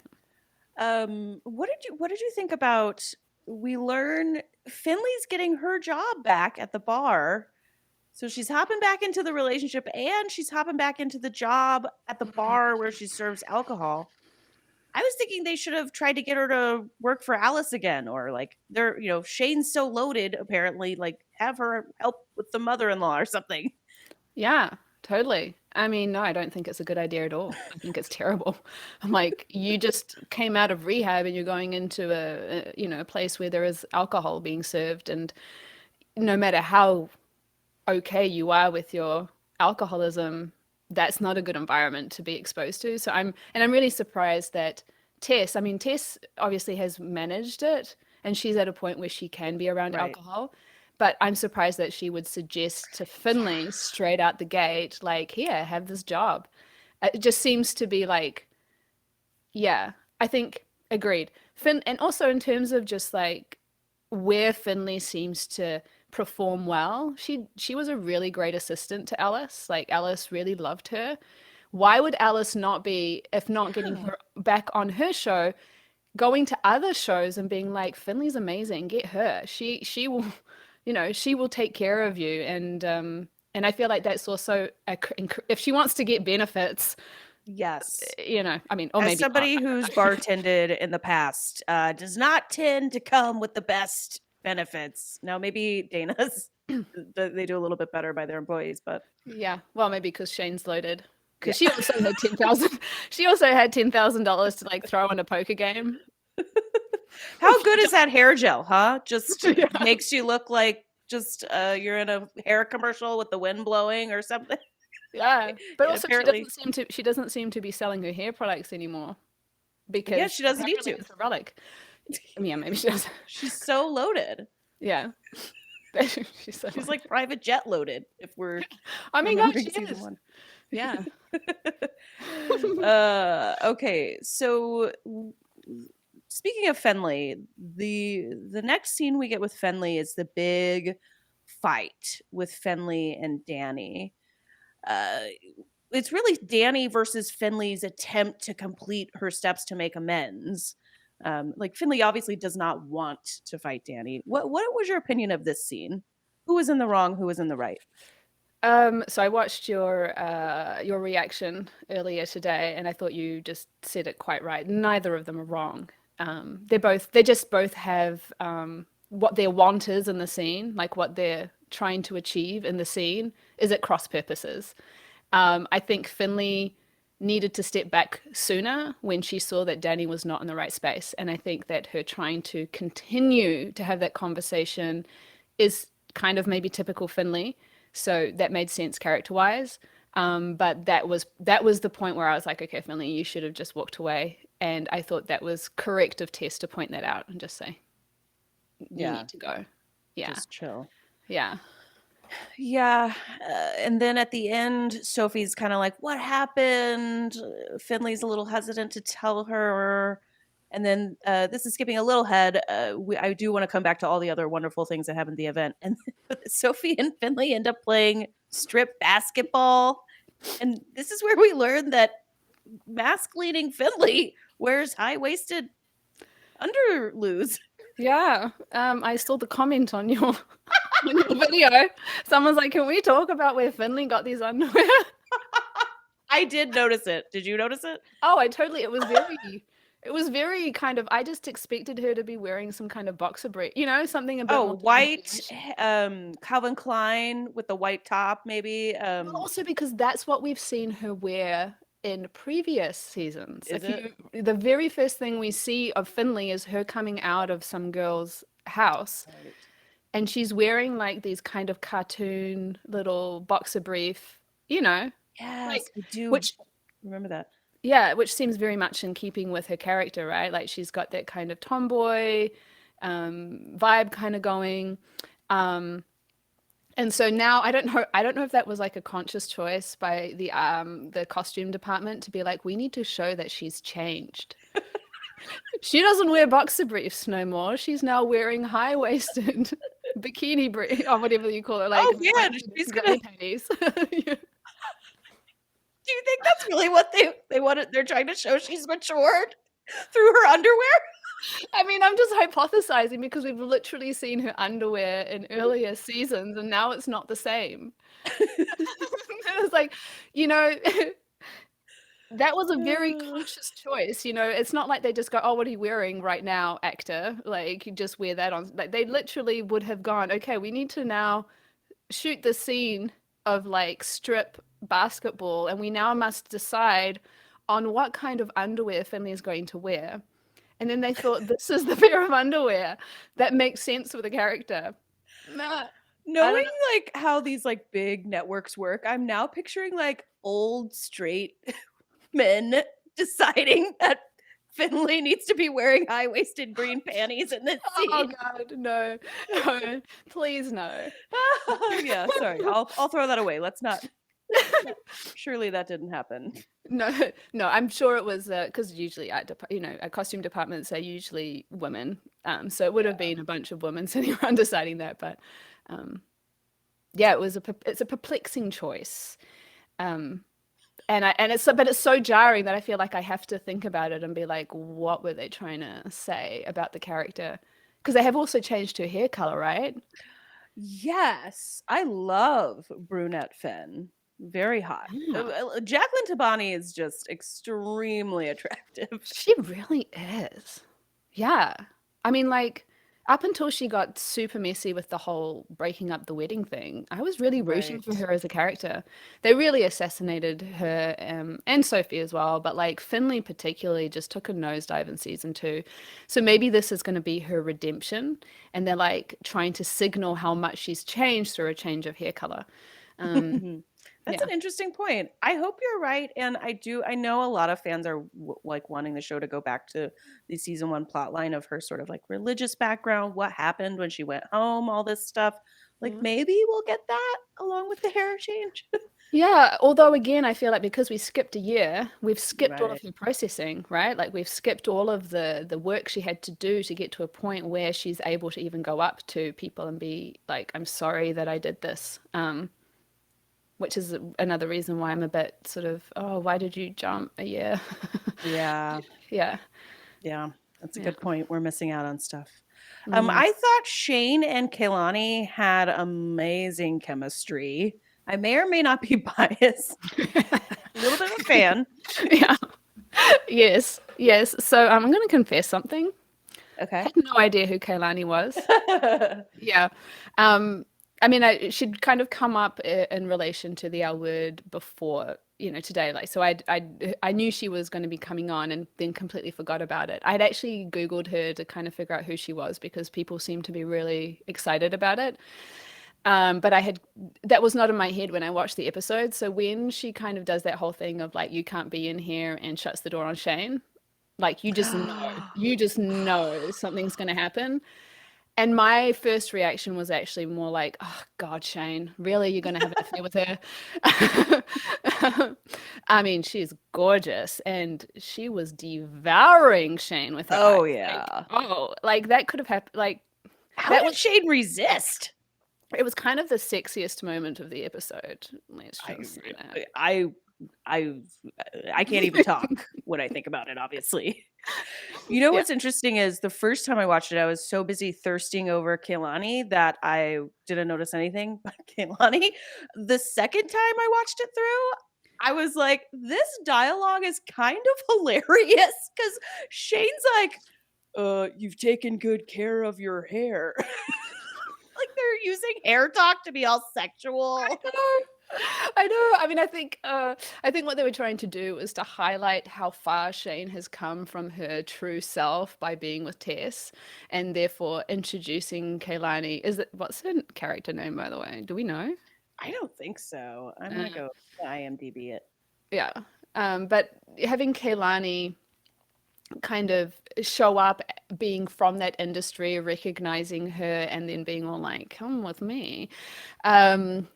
What did you think about? We learn Finley's getting her job back at the bar. So she's hopping back into the relationship and she's hopping back into the job at the bar where she serves alcohol. I was thinking they should have tried to get her to work for Alice again, or like Shane's so loaded, apparently, like have her help with the mother-in-law or something. Yeah, totally. I mean, no, I don't think it's a good idea at all. I think it's terrible. I'm like, you just came out of rehab and you're going into a place where there is alcohol being served, and no matter how okay you are with your alcoholism, that's not a good environment to be exposed to. I'm really surprised that Tess obviously has managed it and she's at a point where she can be around Right. alcohol. But I'm surprised that she would suggest to Finley straight out the gate, like, here, have this job. It just seems to be like, yeah, I think agreed. And also in terms of just like where Finley seems to perform well, she was a really great assistant to Alice. Like Alice really loved her. Why would Alice not be, if not getting Yeah. her back on her show, going to other shows and being like, Finley's amazing, get her. She will, she will take care of you. And I feel like that's also if she wants to get benefits, Yes. I mean, or As maybe not. somebody who's bartended in the past, does not tend to come with the best benefits. Now, maybe Dana's, they do a little bit better by their employees, but Yeah, well, maybe because Shane's loaded. yeah. Because she also had 10,000. She also had $10,000 to like throw in a poker game. How good is that hair gel, huh? Just Yeah. makes you look like just you're in a hair commercial with the wind blowing or something. Yeah, but also Apparently, she doesn't seem to be selling her hair products anymore yeah, because she doesn't need apparently to. it's a relic. Yeah, maybe she does. She's so loaded. Yeah, she's so. She's like private jet loaded, if we're I mean, God, remembering she season is. one. Yeah. Okay, so speaking of Fenley, the next scene we get with Fenley is the big fight with Fenley and Danny. Uh, it's really Danny versus Finley's attempt to complete her steps to make amends. Like Finley obviously does not want to fight Danny. What was your opinion of this scene? Who was in the wrong? Who was in the right? So I watched your reaction earlier today, and I thought you just said it quite right. Neither of them are wrong. They just both have what their want is in the scene, like what they're trying to achieve in the scene, is at cross purposes. I think Finley needed to step back sooner when she saw that Danny was not in the right space, and I think that her trying to continue to have that conversation is kind of maybe typical Finley. So that made sense character-wise. But that was the point where I was like, okay, Finley, you should have just walked away. And I thought that was correct of Tess to point that out and just say, you Yeah, need to go. Yeah. just chill. Yeah. Yeah, and then at the end, Sophie's kind of like, "What happened?" Finley's a little hesitant to tell her, and then this is skipping a little ahead. I do want to come back to all the other wonderful things that happened at the event, and Sophie and Finley end up playing strip basketball, and this is where we learn that mask-leading Finley wears high-waisted underloos. Yeah. I saw the comment on your on your video. Someone's like, can we talk about where Finley got these underwear? I did notice it. Did you notice it? Oh, it was very kind of, I just expected her to be wearing some kind of boxer brief, something a bit more White, Calvin Klein with the white top, maybe. Well, also because that's what we've seen her wear in previous seasons. Is it? The very first thing we see of Finley is her coming out of some girl's house, Right. and she's wearing like these kind of cartoon little boxer brief, you know, Yes, like I do which remember that. yeah, which seems very much in keeping with her character, right? Like she's got that kind of tomboy vibe kind of going. Um, And so now I don't know if that was like a conscious choice by the costume department to be like, we need to show that she's changed. She doesn't wear boxer briefs no more. She's now wearing high-waisted bikini brief or whatever you call it, like Oh yeah, she's gonna. granny panties. Yeah. Do you think that's really what they wanted? They're trying to show she's matured through her underwear. I mean, I'm just hypothesizing because we've literally seen her underwear in earlier seasons and now it's not the same. It's like, you know, that was a very conscious choice. It's not like they just go, oh, what are you wearing right now, actor? Like, you just wear that on. Like, they literally would have gone, okay, we need to now shoot the scene of like strip basketball, and we now must decide on what kind of underwear Finley is going to wear. And then they thought, this is the pair of underwear that makes sense for the character. Nah, I don't Knowing know. like how these like big networks work, I'm now picturing like old straight men deciding that Finley needs to be wearing high-waisted green panties in this Oh scene. God, no, no, please no. Yeah, sorry. I'll throw that away. Let's not. Surely that didn't happen. No, no, I'm sure it was because usually at costume departments are usually women. So it would have Yeah. been a bunch of women sitting around deciding that. But um, yeah, it's a perplexing choice. Um, but it's so jarring that I feel like I have to think about it and be like, what were they trying to say about the character? Because they have also changed her hair color, right? Yes, I love brunette Finn. Very hot. Yeah, Jacqueline Tabani is just extremely attractive. she really is. Yeah. I mean, like, up until she got super messy with the whole breaking up the wedding thing, I was really rooting for Right. her as a character. They really assassinated her, and Sophie as well, but like Finley particularly just took a nosedive in season two. So maybe this is going to be her redemption, and they're like trying to signal how much she's changed through a change of hair color. Um, That's yeah. an interesting point. I hope you're right, and I know a lot of fans are like wanting the show to go back to the season one plot line of her sort of like religious background, what happened when she went home, all this stuff. Like Yeah. maybe we'll get that along with the hair change. Yeah, although again, I feel like because we skipped a year, we've skipped all of Right. her processing, right? Like we've skipped all of the work she had to do to get to a point where she's able to even go up to people and be like, "I'm sorry that I did this." Which is another reason why I'm a bit sort of, "Oh, why did you jump a year?" Yeah. Yeah, Yeah. That's a yeah. good point. We're missing out on stuff. Mm. I thought Shane and Kehlani had amazing chemistry. I may or may not be biased. A little bit of a fan. Yeah. Yes, yes. So I'm going to confess something. I Okay. had no idea who Kaylani was. Yeah. Um, I mean, she'd kind of come up in relation to the L word before, today. Like, so I knew she was going to be coming on and then completely forgot about it. I'd actually Googled her to kind of figure out who she was because people seemed to be really excited about it. But that was not in my head when I watched the episode. So when she kind of does that whole thing of like, you can't be in here and shuts the door on Shane, like you just know something's going to happen. And my first reaction was actually more like, oh God, Shane, really? You're going to have an affair with her? I mean, she's gorgeous and she was devouring Shane with her eyes. Oh Like, yeah. oh, like that could have happened. Like How that did was, Shane resist? it was kind of the sexiest moment of the episode. Let's I just say I I I can't even talk when I think about it, obviously. You know that. what's interesting is the first time I watched it, I was so busy thirsting over Kehlani that I didn't notice anything but Kehlani. The second time I watched it through, I was like, this dialogue is kind of hilarious because Shane's like, you've taken good care of your hair. Like they're using hair talk to be all sexual. I know. I mean, I think what they were trying to do was to highlight how far Shane has come from her true self by being with Tess, and therefore introducing Kaylani. What's her character name, by the way? Do we know? I don't think so. I'm Uh, gonna go IMDb it. yeah. But having Kaylani kind of show up being from that industry, recognizing her, and then being all like, come with me, um,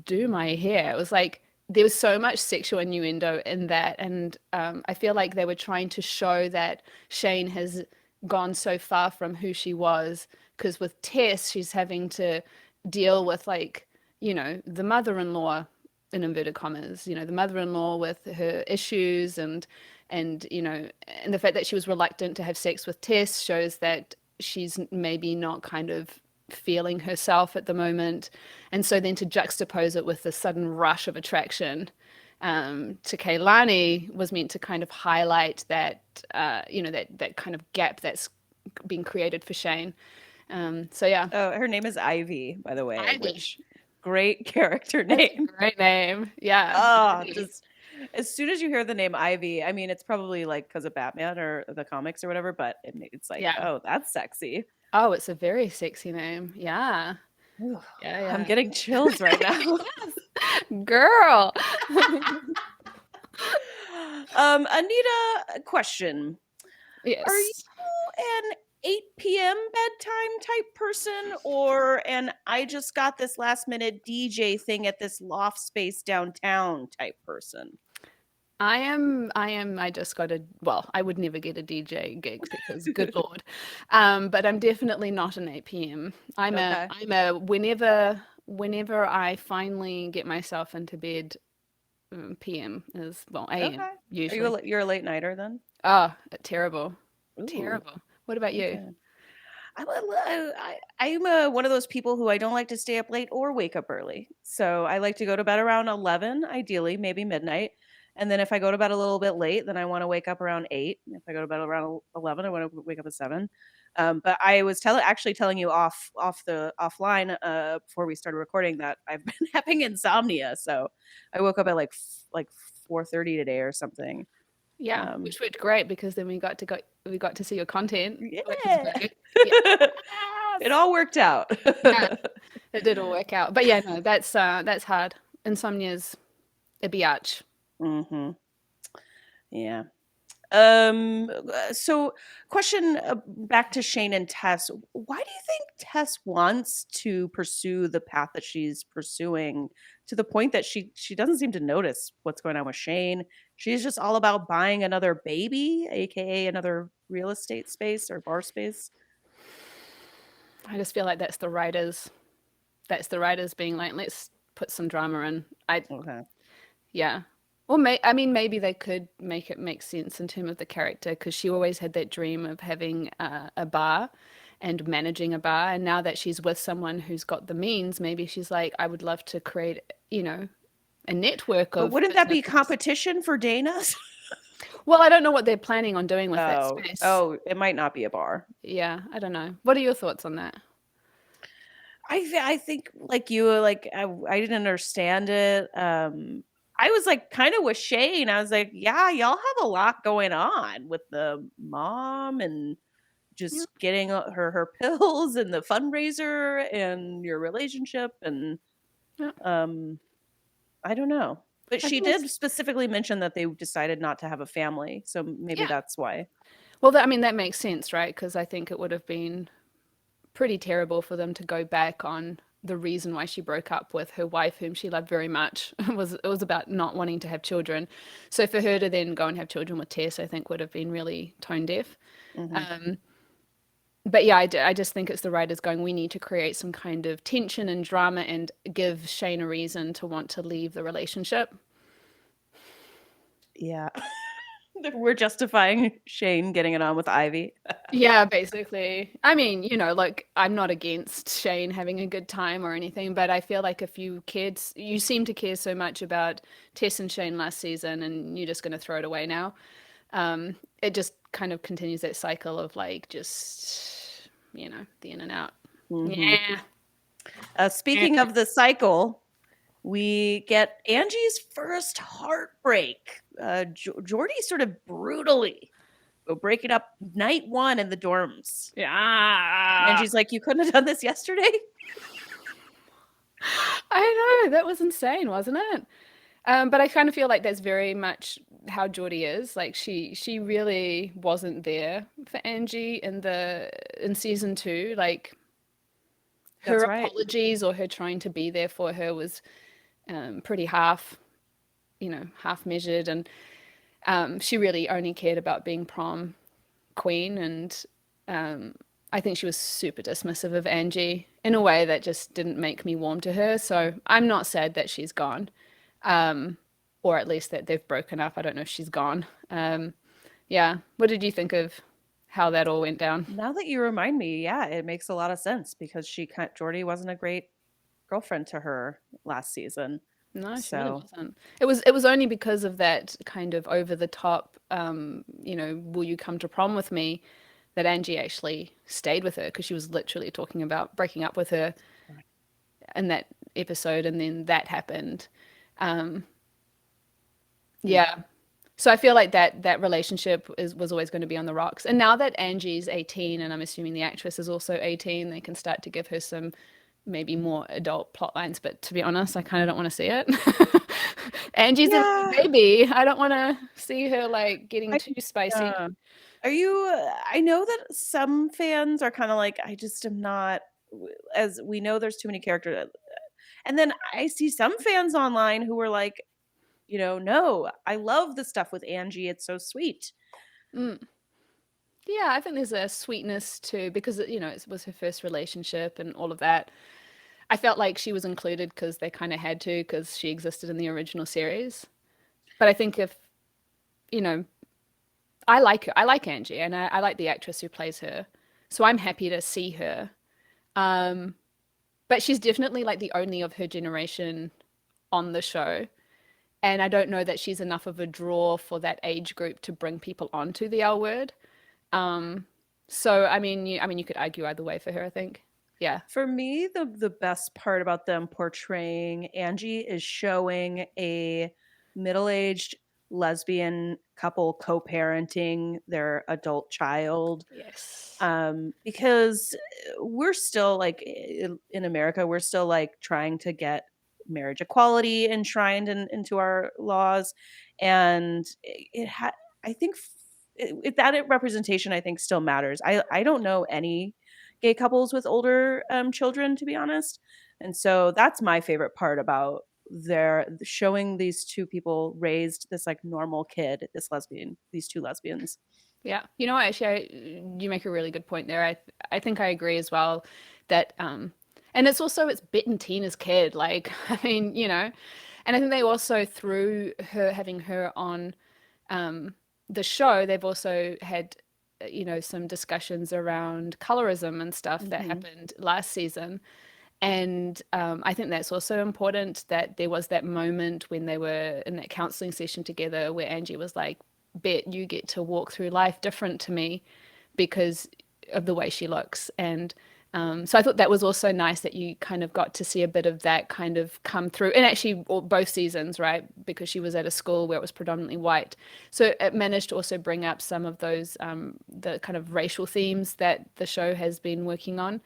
do my hair. It was like there was so much sexual innuendo in that. And I feel like they were trying to show that Shane has gone so far from who she was. Because with Tess, she's having to deal with like, the mother-in-law in inverted commas, the mother-in-law with her issues and the fact that she was reluctant to have sex with Tess shows that she's maybe not kind of feeling herself at the moment. And so then to juxtapose it with the sudden rush of attraction to Kaylani was meant to kind of highlight that, that kind of gap that's being created for Shane. So yeah. Oh, her name is Ivy, by the way, Ivy. which great character That's a name. great name. Yeah. Oh, Really. just as soon as you hear the name Ivy, I mean, it's probably like because of Batman or the comics or whatever, but it's like, Yeah. oh, that's sexy. Oh, it's a very sexy name. Yeah. Ooh, Yeah, I'm yeah. getting chills right now. Girl. Anita, a question. Are you Yes. an 8 p.m. bedtime type person or an I just got this last minute DJ thing at this loft space downtown type person? I just got a, well, I would never get a DJ gig because good Lord. But I'm definitely not an 8 p.m. Okay. I'm a whenever I finally get myself into bed, PM is, well, AM Okay. Are you usually. you're a late nighter then? Oh, terrible. Ooh, Terrible. What about you? okay. I'm one of those people who I don't like to stay up late or wake up early. So I like to go to bed around 11, ideally, maybe midnight. And then if I go to bed a little bit late, then I want to wake up around 8. If I go to bed around 11, I want to wake up at 7. But I was actually telling you offline before we started recording that I've been having insomnia. So I woke up at like 4:30 today or something. Yeah, Um, which worked great because then we got to see your content, which is yeah. great. It Yes. all worked out. Yeah, it did all work out. But yeah, no, that's hard. Insomnia's a biatch. Mhm. Yeah. So question back to Shane and Tess. Why do you think Tess wants to pursue the path that she's pursuing to the point that she doesn't seem to notice what's going on with Shane? She's just all about buying another baby, aka another real estate space or bar space. I just feel like that's the writers being like, let's put some drama in. Okay. Yeah. Or I mean, maybe they could make it make sense in terms of the character because she always had that dream of having a bar and managing a bar. And now that she's with someone who's got the means, maybe she's like, I would love to create, a network But of wouldn't that be businesses. competition for Dana? Well, I don't know what they're planning on doing with that Oh, space. oh, it might not be a bar. Yeah, I don't know. What are your thoughts on that? I think like you like I didn't understand it. I was like kind of with Shane. I was like, yeah, y'all have a lot going on with the mom and Yeah. just getting her pills and the fundraiser and your relationship and Yeah. um I don't know. But I she think it's did specifically mention that they decided not to have a family. So maybe yeah. that's why. Well, I mean, that makes sense, right? Because I think it would have been pretty terrible for them to go back on the reason why she broke up with her wife, whom she loved very much. It was about not wanting to have children. So for her to then go and have children with Tess, I think would have been really tone deaf. Hmm. Um, but yeah, I just think it's the writers going, we need to create some kind of tension and drama and give Shane a reason to want to leave the relationship. Yeah. We're justifying Shane getting it on with Ivy. Yeah, basically. I mean, like I'm not against Shane having a good time or anything, but I feel like if you seem to care so much about Tess and Shane last season and you're just going to throw it away now. It just kind of continues that cycle of like just, the in and out. Hmm. Yeah. Speaking of the cycle, we get Angie's first heartbreak. Jordy sort of brutally will break it up night one in the dorms. Yeah. Angie's like, you couldn't have done this yesterday? I know, that was insane, wasn't it? But I kind of feel like that's very much how Geordie is. Like she really wasn't there for Angie in season 2. Like her That's right. apologies or her trying to be there for her was pretty half measured, and she really only cared about being prom queen. And I think she was super dismissive of Angie in a way that just didn't make me warm to her. So I'm not sad that she's gone, um, or at least that they've broken up. I don't know if she's gone. Yeah. What did you think of how that all went down? Now that you remind me, yeah, it makes a lot of sense because Jordy wasn't a great girlfriend to her last season. No, she really So wasn't. It was only because of that kind of over the top, will you come to prom with me, that Angie actually stayed with her because she was literally talking about breaking up with her, and that episode, and then that happened. Um, yeah. So I feel like that relationship was always going to be on the rocks. And now that Angie's 18, and I'm assuming the actress is also 18, they can start to give her some maybe more adult plot lines. But to be honest, I kind of don't want to see it. Angie's a little Yeah. baby. I don't want to see her like getting I, too spicy. yeah. Are you I know that some fans are kind of like, I just am not, as we know there's too many characters. And then I see some fans online who are like, no, I love the stuff with Angie. It's so sweet. Mm. Yeah, I think there's a sweetness to because it was her first relationship and all of that. I felt like she was included because they kind of had to because she existed in the original series. But I think if you know, I like her. I like Angie, and I like the actress who plays her. So I'm happy to see her. Um, but she's definitely like the only of her generation on the show. And I don't know that she's enough of a draw for that age group to bring people onto the L word. Um, so I mean, you could argue either way for her, I think. Yeah. For me, the best part about them portraying Angie is showing a middle-aged lesbian couple co-parenting their adult child. Yes. Because we're still like in America, we're still like trying to get marriage equality enshrined into our laws, and I think that representation, I think, still matters. I don't know any gay couples with older children, to be honest, and so that's my favorite part about their showing these two people raised this like normal kid, these two lesbians. Yeah. You know what, actually, you make a really good point there. I think I agree as well that and it's Bette and Tina's kid. Like, I mean, and I think they also through her having her on um the show, they've also had some discussions around colorism and stuff that Hmm. happened last season. And I think that's also important that there was that moment when they were in that counseling session together where Angie was like, Bet, you get to walk through life different to me because of the way she looks. And so I thought that was also nice that you kind of got to see a bit of that kind of come through. And actually, both seasons, right? Because she was at a school where it was predominantly white. So it managed to also bring up some of those, the kind of racial themes that the show has been working on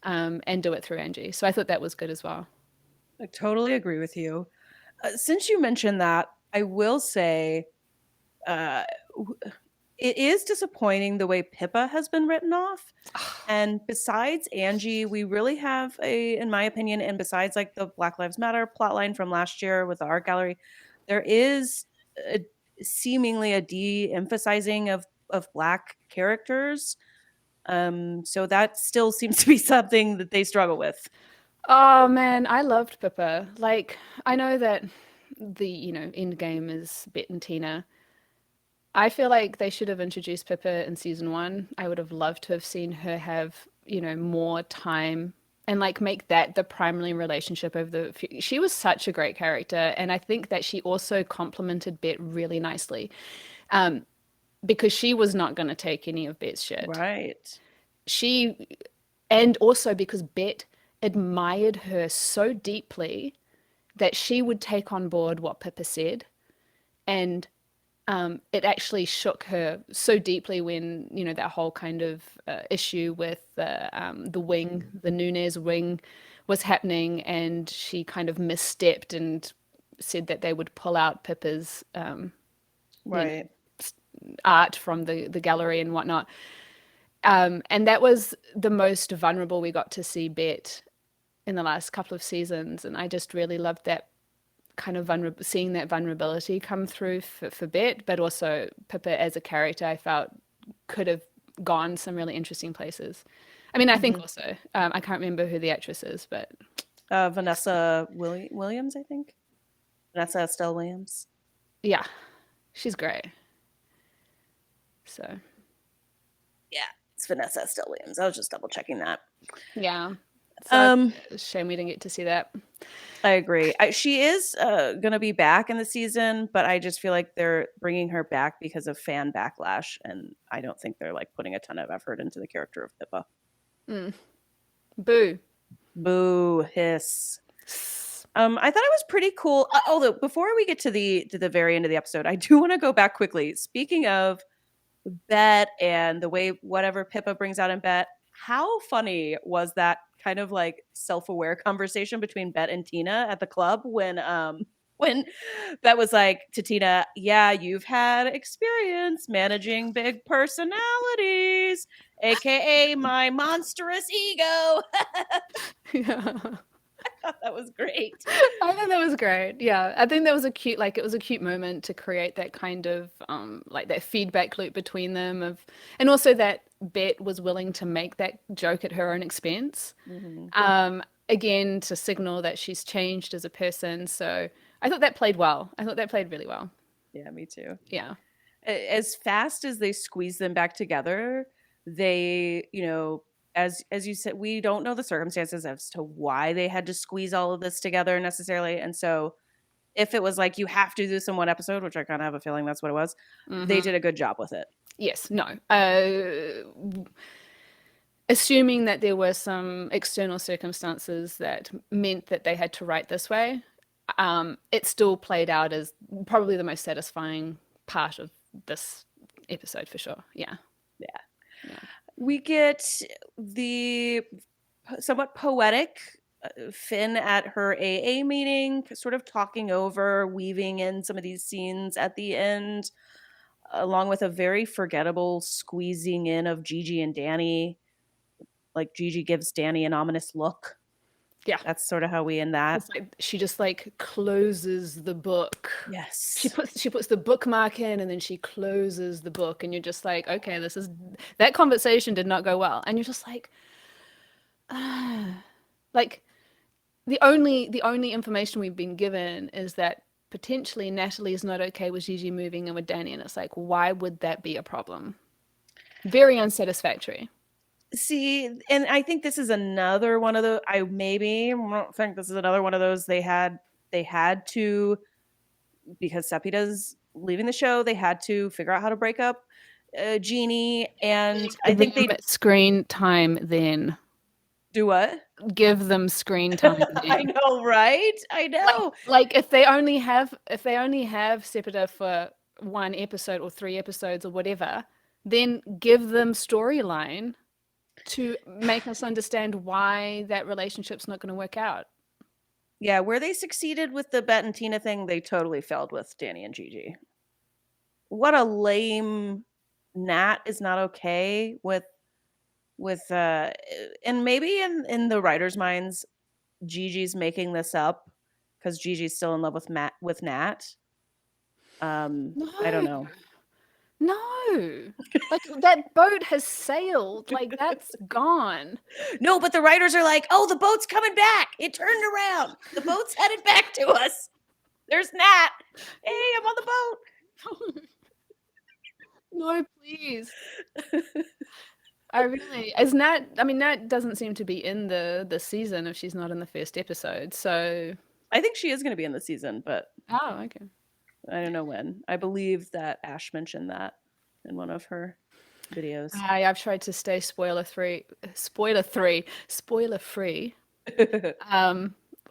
and do it through Angie. So I thought that was good as well. I totally agree with you. Since you mentioned that, I will say uh, it is disappointing the way Pippa has been written off. And besides Angie, we really have in my opinion, and besides like the Black Lives Matter plotline from last year with the art gallery, there is a, seemingly a de-emphasizing of Black characters. So that still seems to be something that they struggle with. Oh man, I loved Pippa. Like, I know that the, end game is Bette and Tina. I feel like they should have introduced Pippa in season one. I would have loved to have seen her have, more time and like make that the primary relationship over she was such a great character, and I think that she also complemented Bette really nicely. Um, because she was not going to take any of Bette's shit. Right. She and also because Bette admired her so deeply that she would take on board what Pippa said, and it actually shook her so deeply when that whole kind of issue with the wing, the Nunez wing, was happening, and she kind of misstepped and said that they would pull out Pippa's you know Right. art from the gallery and whatnot. And that was the most vulnerable we got to see Bette in the last couple of seasons, and I just really loved that kind of seeing that vulnerability come through for Bette, but also Pippa as a character, I felt could have gone some really interesting places. I mean, I think Hmm. also I can't remember who the actress is, but Vanessa Williams, I think. Vanessa Estelle Williams. yeah, she's great. So Yeah, it's Vanessa Estelle Williams. I was just double checking that. yeah, so Um, it's a shame we didn't get to see that. I agree. She is going to be back in the season, but I just feel like they're bringing her back because of fan backlash, and I don't think they're like putting a ton of effort into the character of Pippa. Mm. Boo. Boo, hiss. I thought it was pretty cool. Although before we get to the very end of the episode, I do want to go back quickly. Speaking of Bet and the way whatever Pippa brings out in Bet, how funny was that kind of like self-aware conversation between Bet and Tina at the club when Bet was like to Tina, yeah, you've had experience managing big personalities, aka my monstrous ego. Yeah. That was great. I think that was great. Yeah. I think that was a cute, like, it was a cute moment to create that kind of, like that feedback loop between them and also that Bet was willing to make that joke at her own expense. Mhm. Again, to signal that she's changed as a person. So I thought that played well. I thought that played really well. Yeah, me too. Yeah. As fast as they squeeze them back together, they, as you said, we don't know the circumstances as to why they had to squeeze all of this together necessarily. And so if it was like you have to do this in one episode, which I kind of have a feeling that's what it was, they did a good job with it. Yes, no. Assuming that there were some external circumstances that meant that they had to write this way, it still played out as probably the most satisfying part of this episode for sure. Yeah. Yeah. Yeah. We get the somewhat poetic Finn at her AA meeting, sort of talking over, weaving in some of these scenes at the end, along with a very forgettable squeezing in of Gigi and Danny. Like Gigi gives Danny an ominous look. Yeah. That's sort of how we end that. It's like she just like closes the book. Yes. She puts the bookmark in and then she closes the book and you're just like, okay, that conversation did not go well. And you're just like, like the only information we've been given is that potentially Natalie is not okay with Gigi moving in with Danny, and it's like, why would that be a problem? Very unsatisfactory. See, and I think this is another one of those. I don't think this is another one of those they had to, because Sepidah's leaving the show, they had to figure out how to break up Jeannie, and I think they screen time then. Do what? Give them screen time. I know, right? I know. Like if they only have Sepidah for one episode or 3 episodes or whatever, then give them storyline to make us understand why that relationship's not going to work out. Yeah, where they succeeded with the Bette and Tina thing, they totally failed with Danny and Gigi. What a lame Nat is not okay with and maybe in the writers' minds, Gigi's making this up because Gigi's still in love with Nat. No. I don't know. No, like that boat has sailed, like that's gone. No, but the writers are like, oh, the boat's coming back. It turned around. The boat's headed back to us. There's Nat. Hey, I'm on the boat. No, please. Nat doesn't seem to be in the season if she's not in the first episode. So I think she is going to be in the season, but oh, okay. I don't know when. I believe that Ash mentioned that in one of her videos. I've tried to stay spoiler free.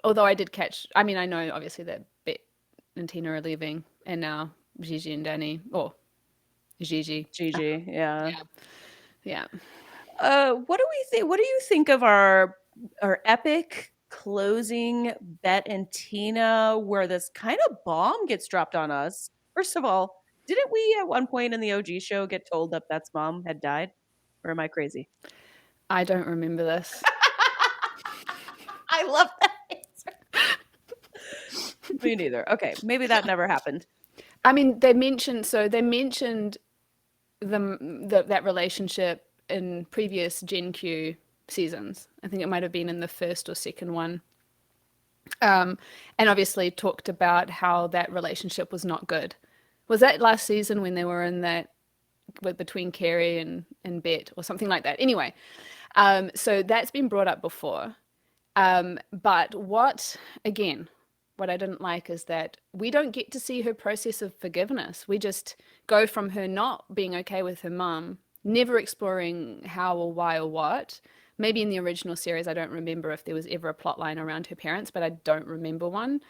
Although I did catch. I mean, I know obviously that Bette and Tina are leaving, and now Gigi and Danny, or Gigi. Yeah. Yeah. What do we think? What do you think of our epic closing Bette and Tina, where this kind of bomb gets dropped on us? First of all, didn't we at one point in the OG show get told that Bette's mom had died? Or am I crazy? I don't remember this. I love that answer. Me neither. Okay, maybe that never happened. I mean, they mentioned that relationship in previous Gen Q seasons. I think it might have been in the first or second one. And obviously talked about how that relationship was not good. Was that last season when they were in that between Carrie and Bette or something like that? Anyway, so that's been brought up before. But what I didn't like is that we don't get to see her process of forgiveness. We just go from her not being okay with her mum, never exploring how or why or what, maybe in the original series, I don't remember if there was ever a plot line around her parents, but I don't remember one.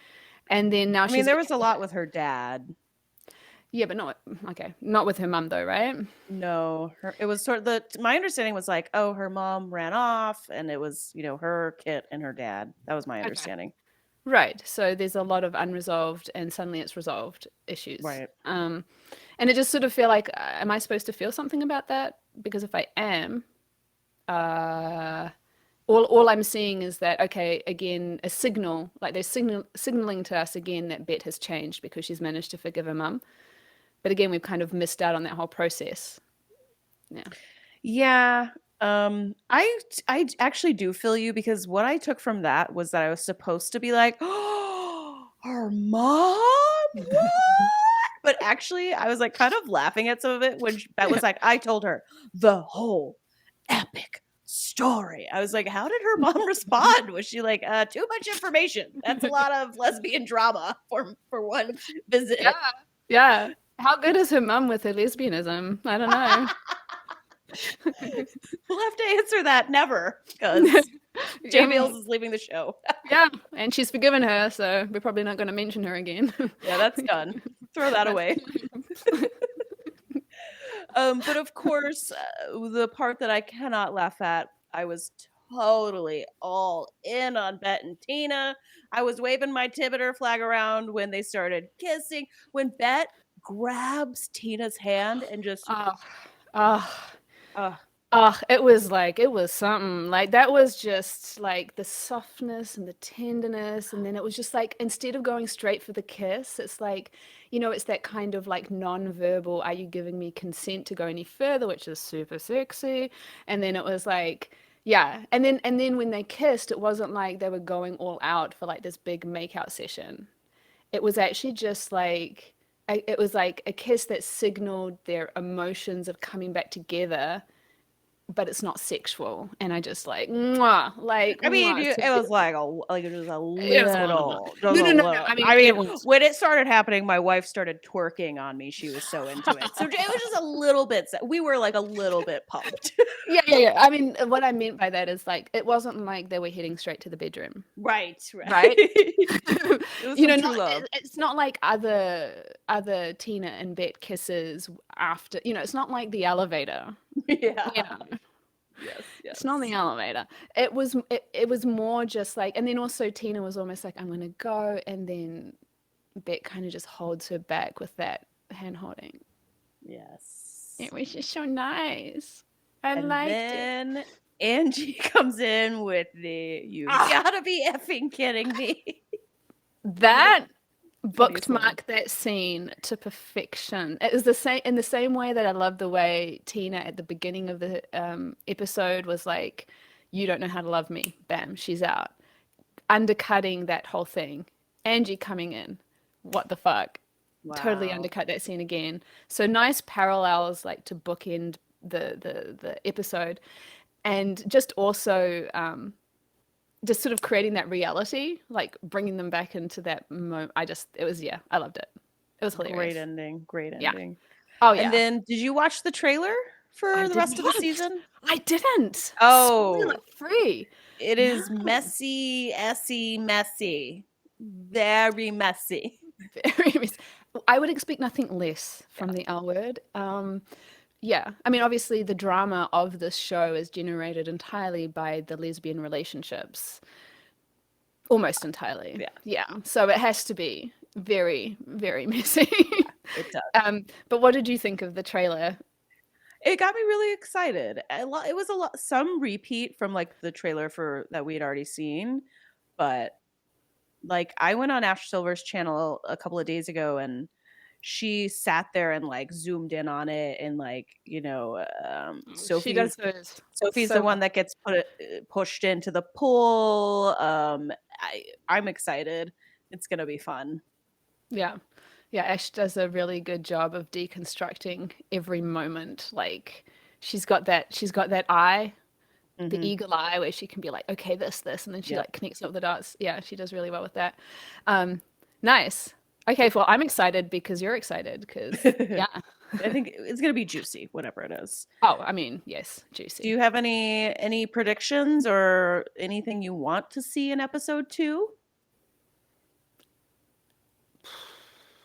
And then now I mean, she's there a was a lot with her dad. yeah, but not okay, not with her mum though, right? No, it was sort of my understanding was like, oh, her mom ran off and it was, her kid and her dad. That was my Okay. understanding. Right. So there's a lot of unresolved and suddenly it's resolved issues. Right. And it just sort of feel like, am I supposed to feel something about that? Because if I am, uh, all I'm seeing is that, okay, again, a signal, like they're signaling to us again that Bet has changed because she's managed to forgive her mum. But again, we've kind of missed out on that whole process. Yeah. Yeah. I actually do feel you because what I took from that was that I was supposed to be like, oh, her mom? What? But actually, I was like kind of laughing at some of it when that was like, I told her the whole epic story. I was like, how did her mom respond? Was she like, too much information? That's a lot of lesbian drama for one visit. Yeah. Yeah. How good is her mum with her lesbianism? I don't know. We'll have to answer that never because Jamie Mills is leaving the show. Yeah, and she's forgiven her, so we're probably not going to mention her again. Yeah, that's done. Throw that away. But of course, the part that I cannot laugh at, I was totally all in on Bette and Tina. I was waving my Tibeter flag around when they started kissing. When Bette grabs Tina's hand and just, Oh, oh, uh, oh, it was something. Like that was just like the softness and the tenderness, and then it was just like instead of going straight for the kiss, it's like, it's that kind of like non-verbal, are you giving me consent to go any further, which is super sexy. And then it was like, yeah, and then when they kissed, it wasn't like they were going all out for like this big makeout session. It was actually just like it was like a kiss that signaled their emotions of coming back together, but it's not sexual. And I just like, mwah, like, I mean, mwah. it was like just a It was a little bit. little, No, just no, a no, no. little. I mean, I it mean, was. when it started happening, my wife started twerking on me. She was so into it. So it was just a little bit. We were like a little bit pumped. Yeah, yeah, yeah. I mean, what I meant by that is like, it wasn't like they were heading straight to the bedroom, Right. right? It was some true love. It's not like other Tina and Bet kisses after, it's not like the elevator. Yeah. Yeah. Yes. Yes. It's not the elevator. It was more just like, and then also Tina was almost like, I'm gonna go, and then Bet kind of just holds her back with that hand holding. Yes. It was just so nice. I And liked it. then Angie comes in with you've gotta be effing kidding me. That Funniest line. bookmark that scene to perfection. It was the same in the same way that I love the way Tina at the beginning of the episode was like, "You don't know how to love me." Bam, she's out, undercutting that whole thing. Angie coming in, what the fuck? Totally Wow. undercut that scene again. So nice parallels, like to bookend the episode, and just also just sort of creating that reality, like bringing them back into that moment. It was, yeah, I loved it. It was hilarious. Great ending. Great Yeah. ending. Oh And yeah. then did you watch the trailer for I the did rest of the not. season? I didn't. Oh, Spoiler free. it No. is messy, messy. Very messy. Very I would expect nothing less from the L word. Yeah, I mean, obviously, the drama of this show is generated entirely by the lesbian relationships, almost entirely. Yeah. Yeah, so it has to be very, very messy. It does. But what did you think of the trailer? It got me really excited. It was some repeat from like the trailer for that we had already seen, but like I went on Ash Silver's channel a couple of days ago and she sat there and like zoomed in on it and like She Sophie's does those Sophie's so the one well. that gets pushed into the pool. I'm excited. It's gonna be fun. Yeah. Yeah, Ash does a really good job of deconstructing every moment. Like she's got that eye, the Hmm. eagle eye where she can be like, okay, this, and then she Yep. like connects up the dots. Yeah, she does really well with that. Nice. Okay, well, I'm excited because you're excited because yeah. I think it's going to be juicy, whatever it is. Oh, I mean, yes, juicy. Do you have any predictions or anything you want to see in episode 2?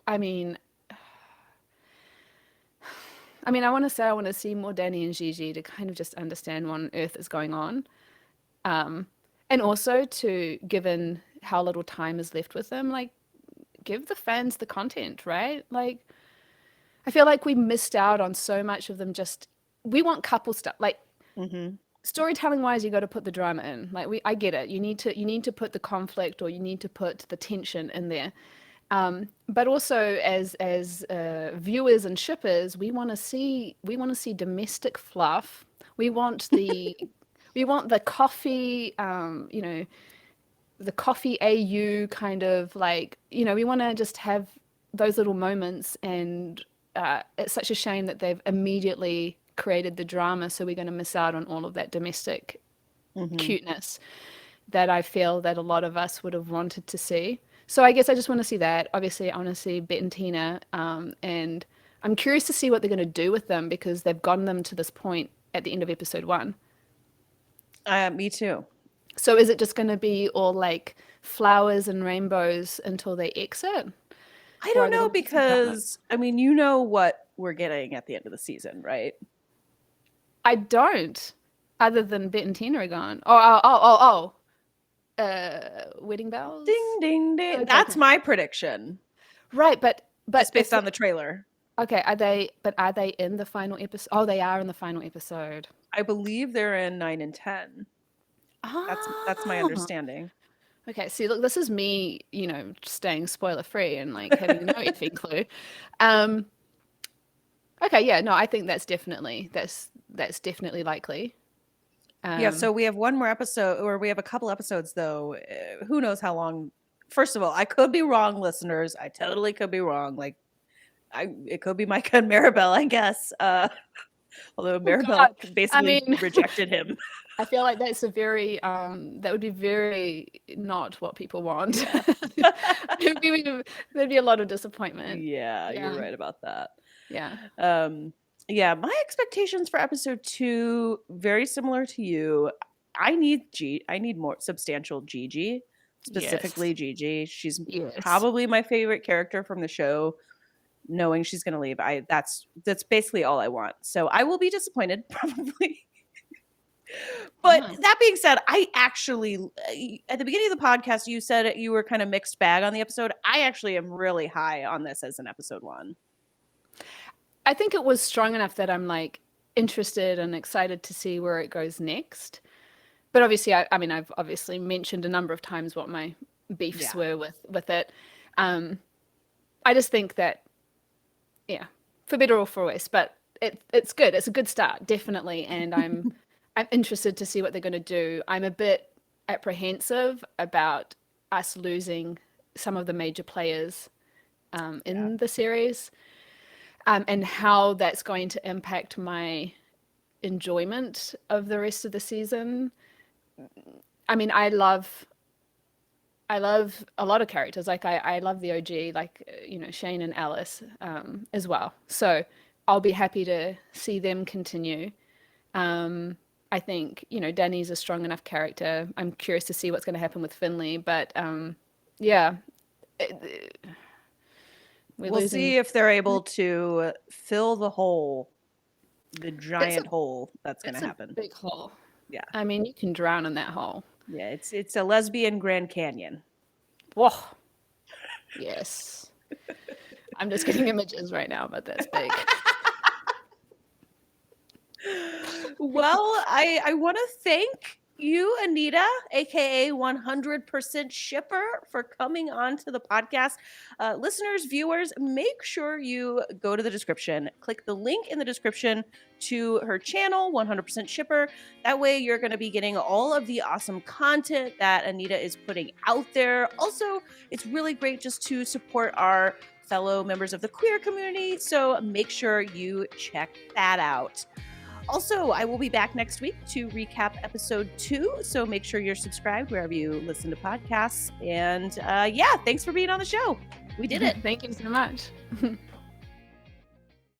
I mean, I want to see more Danny and Gigi to kind of just understand what on earth is going on. And also given how little time is left with them, like, give the fans the content, right? Like, I feel like we missed out on so much of them. We want couple stuff. Like, storytelling wise, you got to put the drama in. Like, I get it. You need to put the conflict, or you need to put the tension in there. But also as viewers and shippers, we want to see domestic fluff. We want the coffee, the coffee AU kind of, like, we want to just have those little moments. And it's such a shame that they've immediately created the drama, so we're going to miss out on all of that domestic cuteness that I feel that a lot of us would have wanted to see. So I guess I just want to see that. Obviously, I want to see Bette and Tina, and I'm curious to see what they're going to do with them, because they've gotten them to this point at the end of episode 1. Me too. So is it just going to be all like flowers and rainbows until they exit? I don't know, because I mean, you know what we're getting at the end of the season, right? I don't, other than Bette and Tina are gone. Oh. Wedding bells? Ding, ding, ding. Okay, That's my prediction. Right, but just based on the trailer. Okay, are they in the final episode? Oh, they are in the final episode. I believe they're in 9 and 10. That's my understanding. Okay, see, look, this is me, staying spoiler free and like having no effing clue. Okay, yeah, no, I think that's definitely likely. Yeah, so we have one more episode, or we have a couple episodes though. Who knows how long? First of all, I could be wrong, listeners. I totally could be wrong. Like, it could be Micah and Maribel, I guess. Although Maribel basically rejected him. I feel like that's that would be very not what people want. There'd be a lot of disappointment. Yeah, you're right about that. Yeah. Yeah, my expectations for episode 2, very similar to you. I need more substantial Gigi, specifically Gigi. She's probably my favorite character from the show. Knowing she's going to leave, that's basically all I want. So I will be disappointed, probably. But that being said, I actually, at the beginning of the podcast, you said you were kind of mixed bag on the episode. I actually am really high on this as an episode 1. I think it was strong enough that I'm like interested and excited to see where it goes next. But obviously, I've obviously mentioned a number of times what my beefs were with it. I just think that, for better or for worse, but it's good. It's a good start, definitely. And I'm interested to see what they're going to do. I'm a bit apprehensive about us losing some of the major players in the series. And how that's going to impact my enjoyment of the rest of the season. I mean, I love a lot of characters. Like I love the OG, like Shane and Alice as well. So I'll be happy to see them continue. I think Danny's a strong enough character. I'm curious to see what's going to happen with Finley, but we'll see if they're able to fill the giant hole that's going to happen. Big hole. Yeah. I mean, you can drown in that hole. Yeah, it's a lesbian Grand Canyon. Whoa. Yes. I'm just getting images right now, but that's big. Well, I want to thank you, Anita, aka 100% Shipper, for coming on to the podcast. Listeners, viewers, make sure you go to the description, click the link in the description to her channel, 100% Shipper. That way you're going to be getting all of the awesome content that Anita is putting out there. Also, it's really great just to support our fellow members of the queer community, so make sure you check that out. Also, I will be back next week to recap episode 2, so make sure you're subscribed wherever you listen to podcasts. And thanks for being on the show. We did it. Thank you so much.